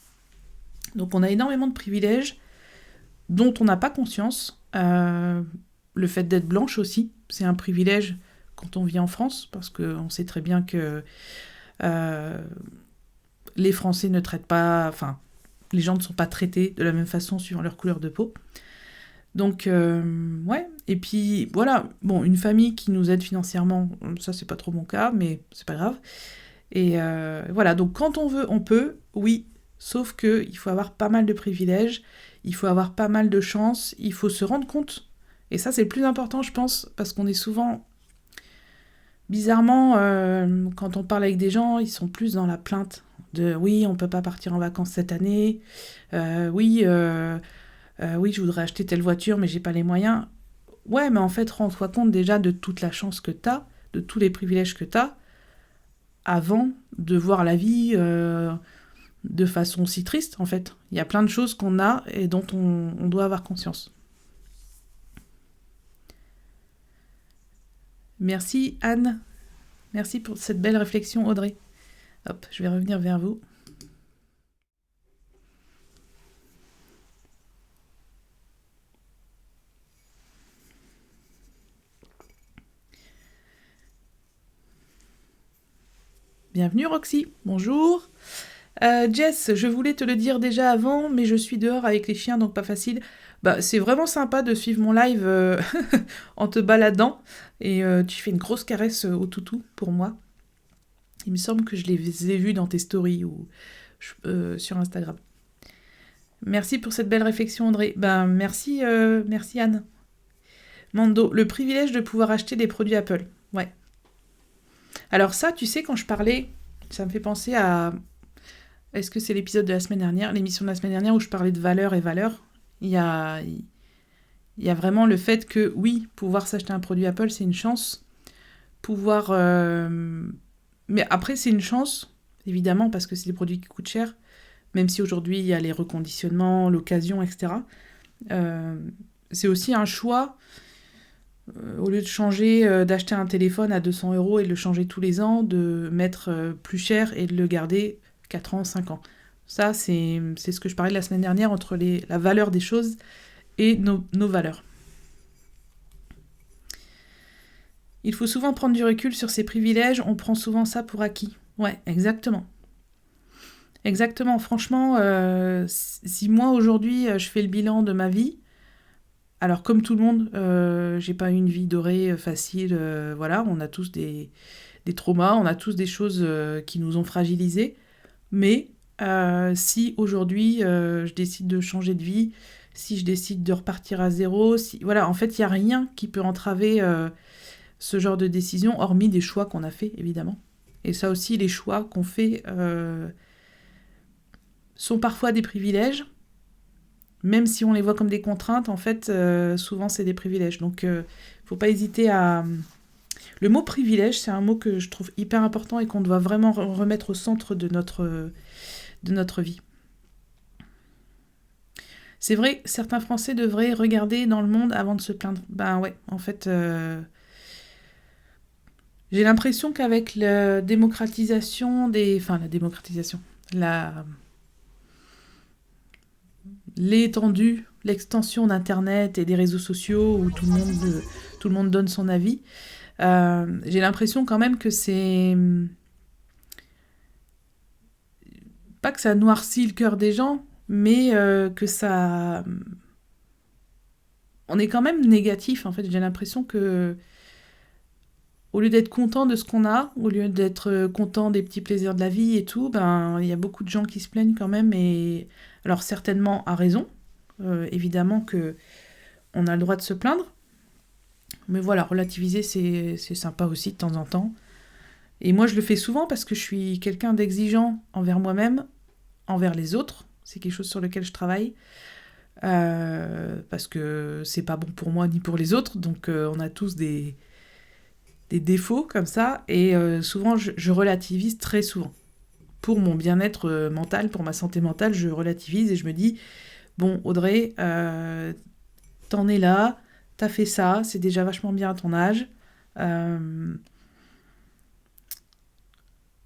Donc on a énormément de privilèges dont on n'a pas conscience. Le fait d'être blanche aussi, c'est un privilège quand on vit en France, parce qu'on sait très bien que les Français ne traitent pas... Enfin, les gens ne sont pas traités de la même façon suivant leur couleur de peau. Donc, ouais. Et puis, voilà. Bon, une famille qui nous aide financièrement, ça, c'est pas trop mon cas, mais c'est pas grave. Et voilà, donc quand on veut, on peut, oui, sauf qu'il faut avoir pas mal de privilèges, il faut avoir pas mal de chance, il faut se rendre compte. Et ça, c'est le plus important, je pense, parce qu'on est souvent, bizarrement, quand on parle avec des gens, ils sont plus dans la plainte de oui, on peut pas partir en vacances cette année, oui, oui, je voudrais acheter telle voiture, mais j'ai pas les moyens. Ouais, mais en fait, rends-toi compte déjà de toute la chance que t'as, de tous les privilèges que t'as, avant de voir la vie de façon si triste, en fait. Il y a plein de choses qu'on a et dont on doit avoir conscience. Merci Anne. Merci pour cette belle réflexion Audrey. Hop, je vais revenir vers vous. Bienvenue Roxy, bonjour. Jess, je voulais te le dire déjà avant, mais je suis dehors avec les chiens, donc pas facile. Bah, c'est vraiment sympa de suivre mon live en te baladant, et tu fais une grosse caresse au toutou pour moi. Il me semble que je les ai vus dans tes stories ou sur Instagram. Merci pour cette belle réflexion, André. Ben, merci, merci Anne. Mando, le privilège de pouvoir acheter des produits Apple. Ouais. Alors ça, tu sais, quand je parlais, ça me fait penser à... Est-ce que c'est l'épisode de la semaine dernière, l'émission de la semaine dernière où je parlais de valeur et valeur? Il y a vraiment le fait que, oui, pouvoir s'acheter un produit Apple, c'est une chance. Pouvoir... Mais après, c'est une chance, évidemment, parce que c'est des produits qui coûtent cher, même si aujourd'hui, il y a les reconditionnements, l'occasion, etc. C'est aussi un choix, au lieu de changer, d'acheter un téléphone à 200 € et de le changer tous les ans, de mettre plus cher et de le garder 4 ans, 5 ans. Ça, c'est ce que je parlais la semaine dernière entre la valeur des choses et nos valeurs. Il faut souvent prendre du recul sur ses privilèges, on prend souvent ça pour acquis. Ouais, exactement. Exactement, franchement, si moi aujourd'hui je fais le bilan de ma vie, alors comme tout le monde, j'ai pas eu une vie dorée, facile, voilà, on a tous des traumas, on a tous des choses qui nous ont fragilisés, mais si aujourd'hui je décide de changer de vie, si je décide de repartir à zéro, voilà, en fait il n'y a rien qui peut entraver ce genre de décision, hormis des choix qu'on a fait, évidemment. Et ça aussi, les choix qu'on fait sont parfois des privilèges, même si on les voit comme des contraintes, en fait, souvent c'est des privilèges. Donc, faut pas hésiter à... Le mot privilège, c'est un mot que je trouve hyper important et qu'on doit vraiment remettre au centre de notre vie. C'est vrai, certains Français devraient regarder dans le monde avant de se plaindre. Ben ouais, en fait... J'ai l'impression qu'avec la démocratisation Enfin, la démocratisation. L'étendue, l'extension d'Internet et des réseaux sociaux où tout le monde donne son avis, j'ai l'impression quand même que c'est... Pas que ça noircit le cœur des gens, mais que ça... On est quand même négatif, en fait. J'ai l'impression que... Au lieu d'être content de ce qu'on a, au lieu d'être content des petits plaisirs de la vie et tout, ben il y a beaucoup de gens qui se plaignent quand même, et alors certainement à raison, évidemment que on a le droit de se plaindre, mais voilà, relativiser c'est sympa aussi de temps en temps. Et moi je le fais souvent parce que je suis quelqu'un d'exigeant envers moi-même, envers les autres, c'est quelque chose sur lequel je travaille, parce que c'est pas bon pour moi ni pour les autres, donc on a tous des défauts comme ça, et souvent je relativise très souvent. Pour mon bien-être mental, pour ma santé mentale, je relativise et je me dis, bon Audrey, t'en es là, t'as fait ça, c'est déjà vachement bien à ton âge.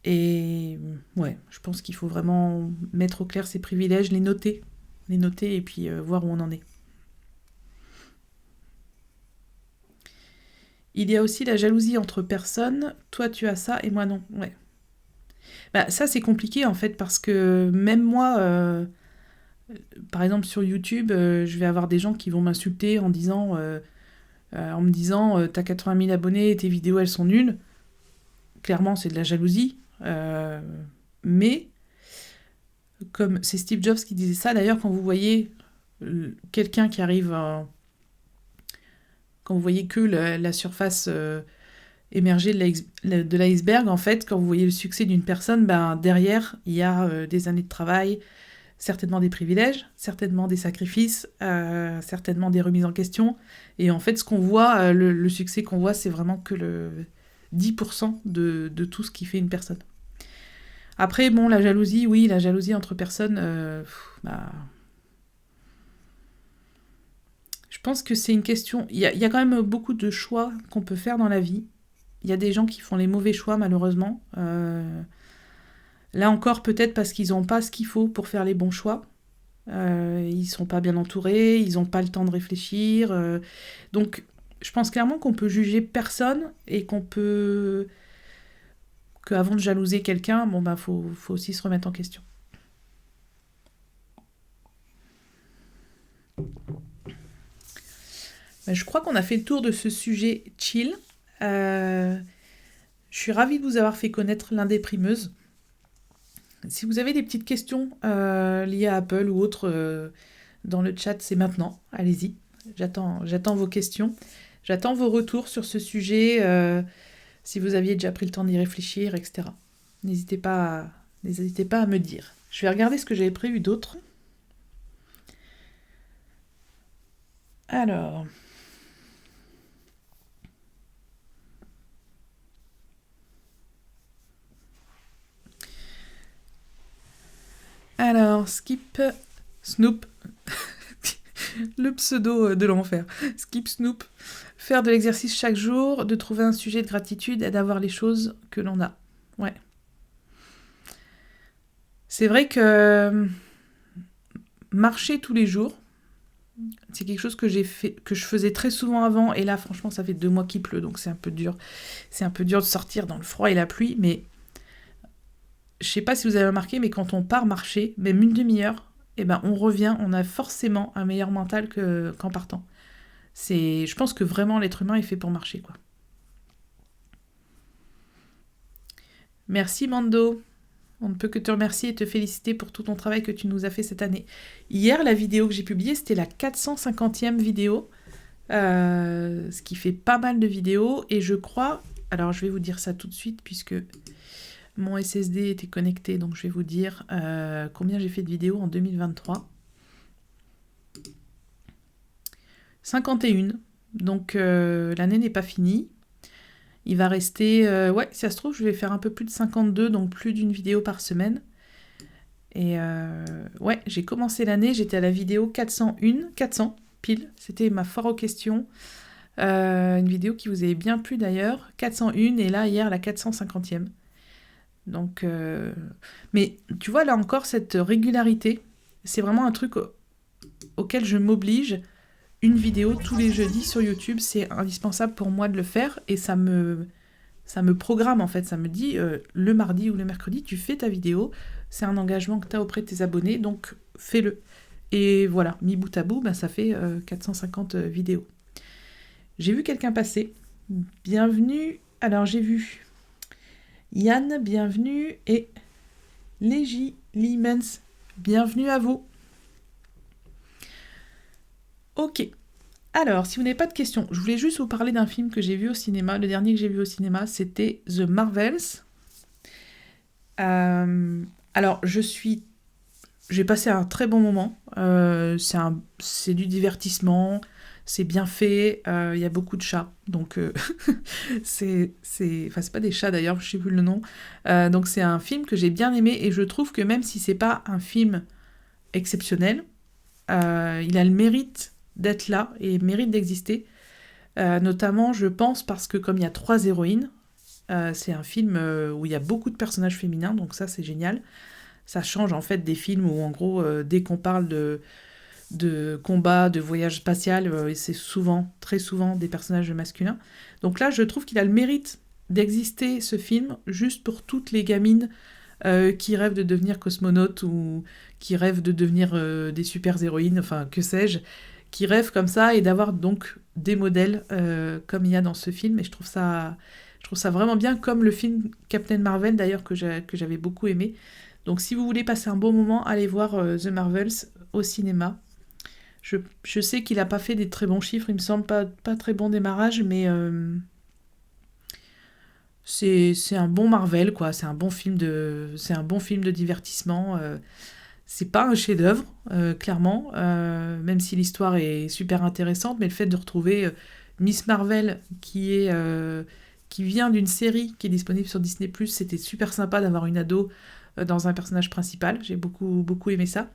Et ouais, je pense qu'il faut vraiment mettre au clair ses privilèges, les noter et puis voir où on en est. Il y a aussi la jalousie entre personnes. Toi, tu as ça et moi non. Ouais. Bah, ça, c'est compliqué en fait parce que même moi, par exemple sur YouTube, je vais avoir des gens qui vont m'insulter en me disant t'as 80 000 abonnés et tes vidéos elles sont nulles. Clairement, c'est de la jalousie. Mais, comme c'est Steve Jobs qui disait ça, d'ailleurs, quand vous voyez quelqu'un qui arrive, quand vous voyez que la surface émerger de l'iceberg, en fait, quand vous voyez le succès d'une personne, ben, derrière, il y a des années de travail, certainement des privilèges, certainement des sacrifices, certainement des remises en question. Et en fait, ce qu'on voit, le succès qu'on voit, c'est vraiment que le 10% de tout ce qui fait une personne. Après, bon, la jalousie, oui, la jalousie entre personnes, je pense que c'est une question... Il y a quand même beaucoup de choix qu'on peut faire dans la vie. Il y a des gens qui font les mauvais choix, malheureusement. Là encore, peut-être parce qu'ils n'ont pas ce qu'il faut pour faire les bons choix. Ils ne sont pas bien entourés, ils n'ont pas le temps de réfléchir. Donc, je pense clairement qu'on peut juger personne et qu'on peut... qu'avant de jalouser quelqu'un, bon, bah, faut aussi se remettre en question. Je crois qu'on a fait le tour de ce sujet chill. Je suis ravie de vous avoir fait connaître l'indéprimeuse. Si vous avez des petites questions liées à Apple ou autres dans le chat, c'est maintenant. Allez-y, j'attends vos questions. J'attends vos retours sur ce sujet, si vous aviez déjà pris le temps d'y réfléchir, etc. N'hésitez pas à me dire. Je vais regarder ce que j'avais prévu d'autre. Alors... Snoop, le pseudo de l'enfer. Skip Snoop, faire de l'exercice chaque jour, de trouver un sujet de gratitude et d'avoir les choses que l'on a. Ouais. C'est vrai que marcher tous les jours, c'est quelque chose que je faisais très souvent avant, et là franchement ça fait 2 mois qu'il pleut, donc c'est un peu dur. C'est un peu dur de sortir dans le froid et la pluie, mais je sais pas si vous avez remarqué, mais quand on part marcher, même une demi-heure, eh ben on revient, on a forcément un meilleur mental qu'en partant. Je pense que vraiment l'être humain est fait pour marcher, quoi. Merci Mando. On ne peut que te remercier et te féliciter pour tout ton travail que tu nous as fait cette année. Hier, la vidéo que j'ai publiée, c'était la 450e vidéo, ce qui fait pas mal de vidéos, et je crois... Alors, je vais vous dire ça tout de suite, puisque mon SSD était connecté, donc je vais vous dire combien j'ai fait de vidéos en 2023. 51, donc l'année n'est pas finie. Il va rester... ouais, si ça se trouve, je vais faire un peu plus de 52, donc plus d'une vidéo par semaine. Et ouais, j'ai commencé l'année, j'étais à la vidéo 400 pile. C'était ma foire aux questions. Une vidéo qui vous avait bien plu d'ailleurs. 401, et là, hier, la 450e. Donc... Mais tu vois, là encore, cette régularité, c'est vraiment un truc auquel je m'oblige. Une vidéo tous les jeudis sur YouTube, c'est indispensable pour moi de le faire, et ça me programme en fait, ça me dit le mardi ou le mercredi tu fais ta vidéo, c'est un engagement que tu as auprès de tes abonnés, donc fais-le. Et voilà, mis bout à bout, ça fait 450 vidéos. J'ai vu quelqu'un passer, bienvenue, alors j'ai vu Yann, bienvenue, et Légi Limens, bienvenue à vous. Ok, alors, si vous n'avez pas de questions, je voulais juste vous parler d'un film que j'ai vu au cinéma. Le dernier que j'ai vu au cinéma, c'était The Marvels. Alors, j'ai passé un très bon moment. C'est du divertissement, c'est bien fait, il y a beaucoup de chats. Donc, c'est pas des chats d'ailleurs, je sais plus le nom. Donc, c'est un film que j'ai bien aimé, et je trouve que même si c'est pas un film exceptionnel, il a le mérite d'être là et mérite d'exister, notamment je pense parce que comme il y a 3 héroïnes, c'est un film où il y a beaucoup de personnages féminins, donc ça c'est génial. Ça change en fait des films où en gros dès qu'on parle de combat, de voyage spatial, c'est très souvent des personnages masculins. Donc là je trouve qu'il a le mérite d'exister, ce film, juste pour toutes les gamines qui rêvent de devenir cosmonautes, ou qui rêvent de devenir des super héroïnes, enfin que sais-je, qui rêvent comme ça, et d'avoir donc des modèles comme il y a dans ce film, et je trouve ça Je trouve ça vraiment bien, comme le film Captain Marvel d'ailleurs que j'avais beaucoup aimé. Donc si vous voulez passer un bon moment, allez voir The Marvels au cinéma. Je sais qu'il n'a pas fait des très bons chiffres, il me semble pas très bon démarrage, mais c'est un bon Marvel, quoi. C'est un bon film de divertissement. C'est pas un chef-d'œuvre, clairement, même si l'histoire est super intéressante, mais le fait de retrouver Miss Marvel qui vient d'une série qui est disponible sur Disney+, c'était super sympa d'avoir une ado dans un personnage principal. J'ai beaucoup, beaucoup aimé ça.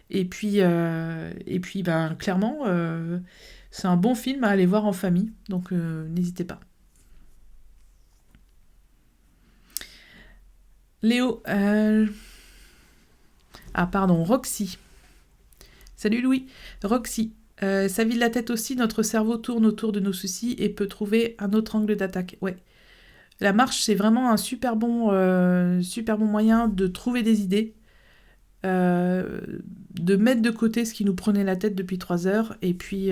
Et puis ben, clairement, c'est un bon film à aller voir en famille, donc n'hésitez pas. Léo, ah pardon, Roxy. Salut Louis. Roxy. Ça vide la tête aussi, notre cerveau tourne autour de nos soucis et peut trouver un autre angle d'attaque. Ouais. La marche, c'est vraiment un super bon moyen de trouver des idées, de mettre de côté ce qui nous prenait la tête depuis 3 heures, et puis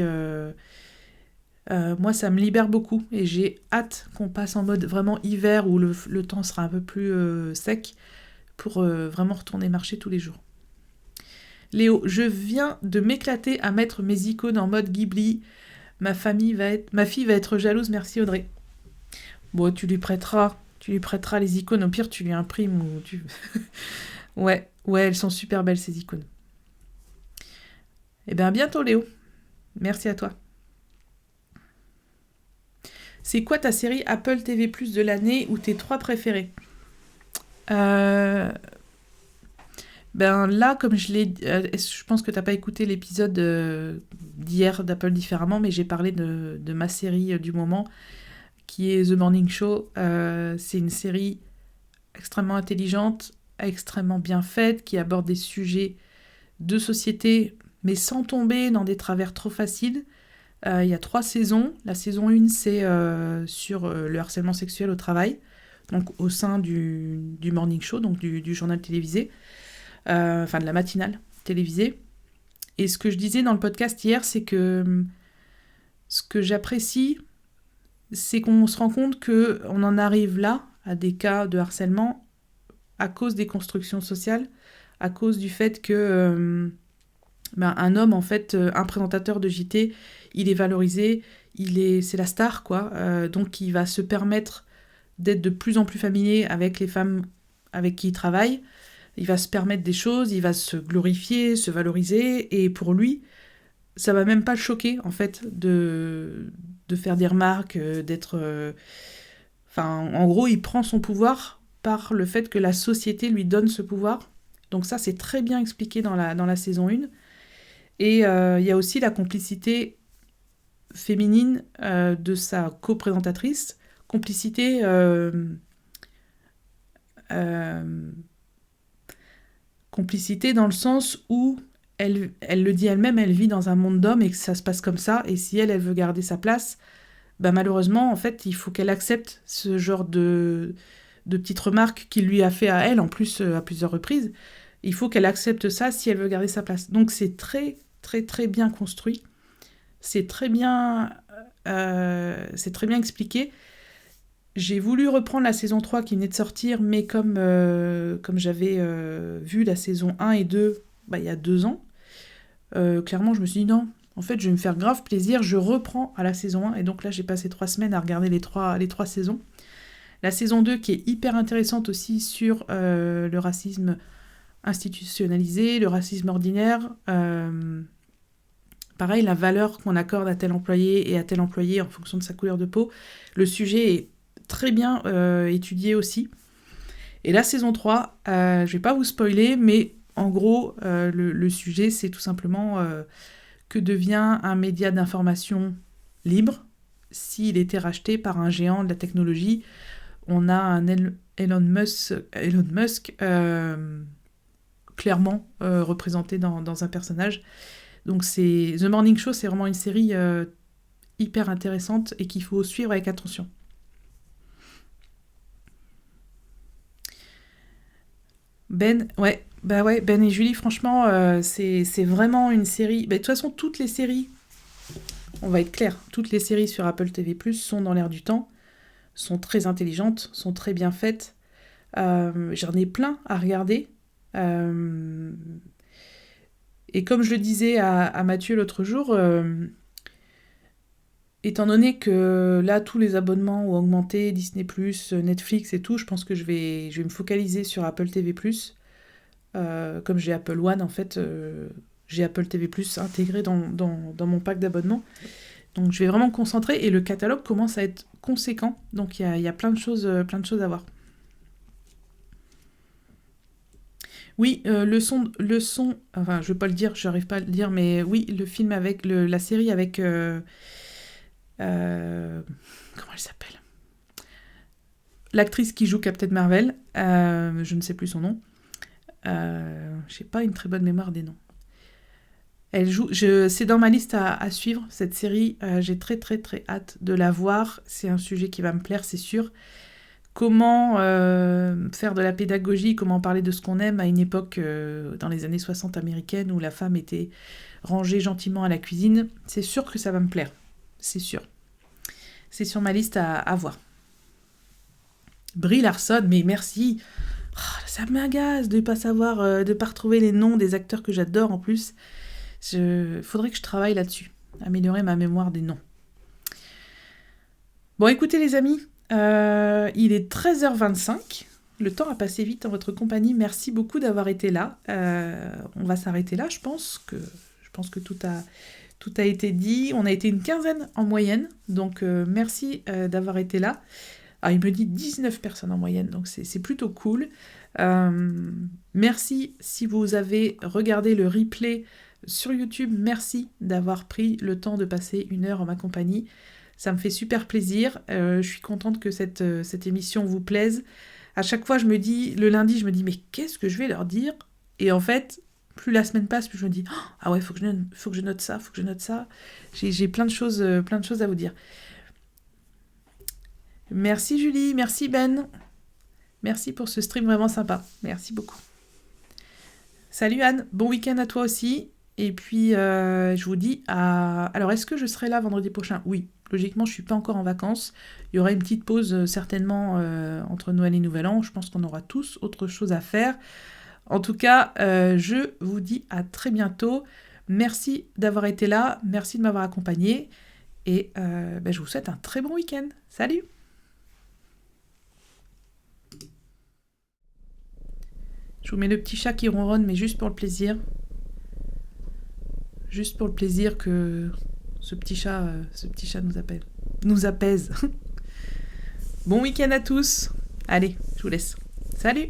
moi ça me libère beaucoup, et j'ai hâte qu'on passe en mode vraiment hiver où le temps sera un peu plus sec pour vraiment retourner marcher tous les jours. Léo, je viens de m'éclater à mettre mes icônes en mode Ghibli. Ma fille va être jalouse, merci Audrey. Bon, tu lui prêteras les icônes, au pire tu lui imprimes ou tu... ouais, elles sont super belles ces icônes. Eh bien, à bientôt Léo. Merci à toi. C'est quoi ta série Apple TV+ de l'année ou tes 3 préférés? Ben là, comme je pense que t'as pas écouté l'épisode d'hier d'Apple Différemment, mais j'ai parlé de ma série du moment, qui est The Morning Show. C'est une série extrêmement intelligente, extrêmement bien faite, qui aborde des sujets de société, mais sans tomber dans des travers trop faciles. Il y a 3 saisons. La saison 1, c'est sur le harcèlement sexuel au travail, donc au sein du Morning Show, donc du journal télévisé, enfin de la matinale télévisée. Et ce que je disais dans le podcast hier, c'est que ce que j'apprécie, c'est qu'on se rend compte qu'on en arrive là, à des cas de harcèlement, à cause des constructions sociales, à cause du fait que un homme, en fait, un présentateur de JT, il est valorisé, c'est la star, quoi. Donc il va se permettre d'être de plus en plus familier avec les femmes avec qui il travaille. Il va se permettre des choses, il va se glorifier, se valoriser, et pour lui, ça va même pas le choquer, en fait, de faire des remarques, d'être... en gros, il prend son pouvoir par le fait que la société lui donne ce pouvoir. Donc ça, c'est très bien expliqué dans la saison 1. Et il y a aussi la complicité féminine de sa co-présentatrice. Complicité... complicité dans le sens où elle le dit elle-même, elle vit dans un monde d'hommes et que ça se passe comme ça, et si elle veut garder sa place, malheureusement, en fait, il faut qu'elle accepte ce genre de petites remarques qu'il lui a fait à elle, en plus à plusieurs reprises. Il faut qu'elle accepte ça si elle veut garder sa place. Donc c'est très, très, très bien construit. C'est très bien expliqué. J'ai voulu reprendre la saison 3 qui venait de sortir, mais comme j'avais vu la saison 1 et 2 il y a 2 ans, clairement je me suis dit non, en fait je vais me faire grave plaisir, je reprends à la saison 1, et donc là j'ai passé 3 semaines à regarder les trois saisons. La saison 2 qui est hyper intéressante aussi sur le racisme institutionnalisé, le racisme ordinaire, pareil, la valeur qu'on accorde à tel employé et à tel employé en fonction de sa couleur de peau. Le sujet est très bien étudié aussi. Et la saison 3, je vais pas vous spoiler, mais en gros, le sujet, c'est tout simplement que devient un média d'information libre s'il était racheté par un géant de la technologie. On a un Elon Musk clairement représenté dans un personnage. Donc The Morning Show, c'est vraiment une série hyper intéressante et qu'il faut suivre avec attention. Ben et Julie, franchement, c'est vraiment une série... De toute façon, toutes les séries, on va être clair, toutes les séries sur Apple TV+, sont dans l'air du temps, sont très intelligentes, sont très bien faites. J'en ai plein à regarder. Et comme je le disais à Mathieu l'autre jour, étant donné que là, tous les abonnements ont augmenté, Disney+, Netflix et tout, je pense que je vais me focaliser sur Apple TV+. Comme j'ai Apple One, en fait, j'ai Apple TV+, intégré dans mon pack d'abonnements. Donc je vais vraiment me concentrer, et le catalogue commence à être conséquent. Donc il y a plein de choses à voir. Oui, le son, enfin je vais pas le dire, j'arrive pas à le dire, mais oui, le film avec, la série avec... comment elle s'appelle? L'actrice qui joue Captain Marvel, je ne sais plus son nom. J'ai pas une très bonne mémoire des noms. Elle joue, c'est dans ma liste à suivre, cette série. J'ai très très très hâte de la voir. C'est un sujet qui va me plaire, c'est sûr. Comment faire de la pédagogie, comment parler de ce qu'on aime à une époque, dans les années 60 américaines, où la femme était rangée gentiment à la cuisine. C'est sûr que ça va me plaire, c'est sûr. C'est sur ma liste à voir. Brie Larson, mais merci. Oh, ça m'agace de ne pas savoir, de ne pas retrouver les noms des acteurs que j'adore en plus. Faudrait que je travaille là-dessus, améliorer ma mémoire des noms. Bon, écoutez les amis, il est 13h25. Le temps a passé vite en votre compagnie. Merci beaucoup d'avoir été là. On va s'arrêter là, je pense que tout a été dit. On a été une quinzaine en moyenne, donc merci d'avoir été là. Ah, il me dit 19 personnes en moyenne, donc c'est plutôt cool. Merci si vous avez regardé le replay sur YouTube. Merci d'avoir pris le temps de passer 1 heure en ma compagnie. Ça me fait super plaisir. Je suis contente que cette émission vous plaise. À chaque fois, le lundi, je me dis, mais qu'est-ce que je vais leur dire? Et en fait, plus la semaine passe, plus je me dis, ah ouais, faut que je note ça. J'ai plein de choses à vous dire. Merci Julie, merci Ben. Merci pour ce stream vraiment sympa. Merci beaucoup. Salut Anne, bon week-end à toi aussi. Et puis, je vous dis à... Alors, est-ce que je serai là vendredi prochain? Oui, logiquement, je ne suis pas encore en vacances. Il y aura une petite pause, certainement, entre Noël et Nouvel An. Je pense qu'on aura tous autre chose à faire. En tout cas, je vous dis à très bientôt. Merci d'avoir été là. Merci de m'avoir accompagné. Et je vous souhaite un très bon week-end. Salut! Je vous mets le petit chat qui ronronne, mais juste pour le plaisir. Juste pour le plaisir que ce petit chat nous apaise. Bon week-end à tous. Allez, je vous laisse. Salut!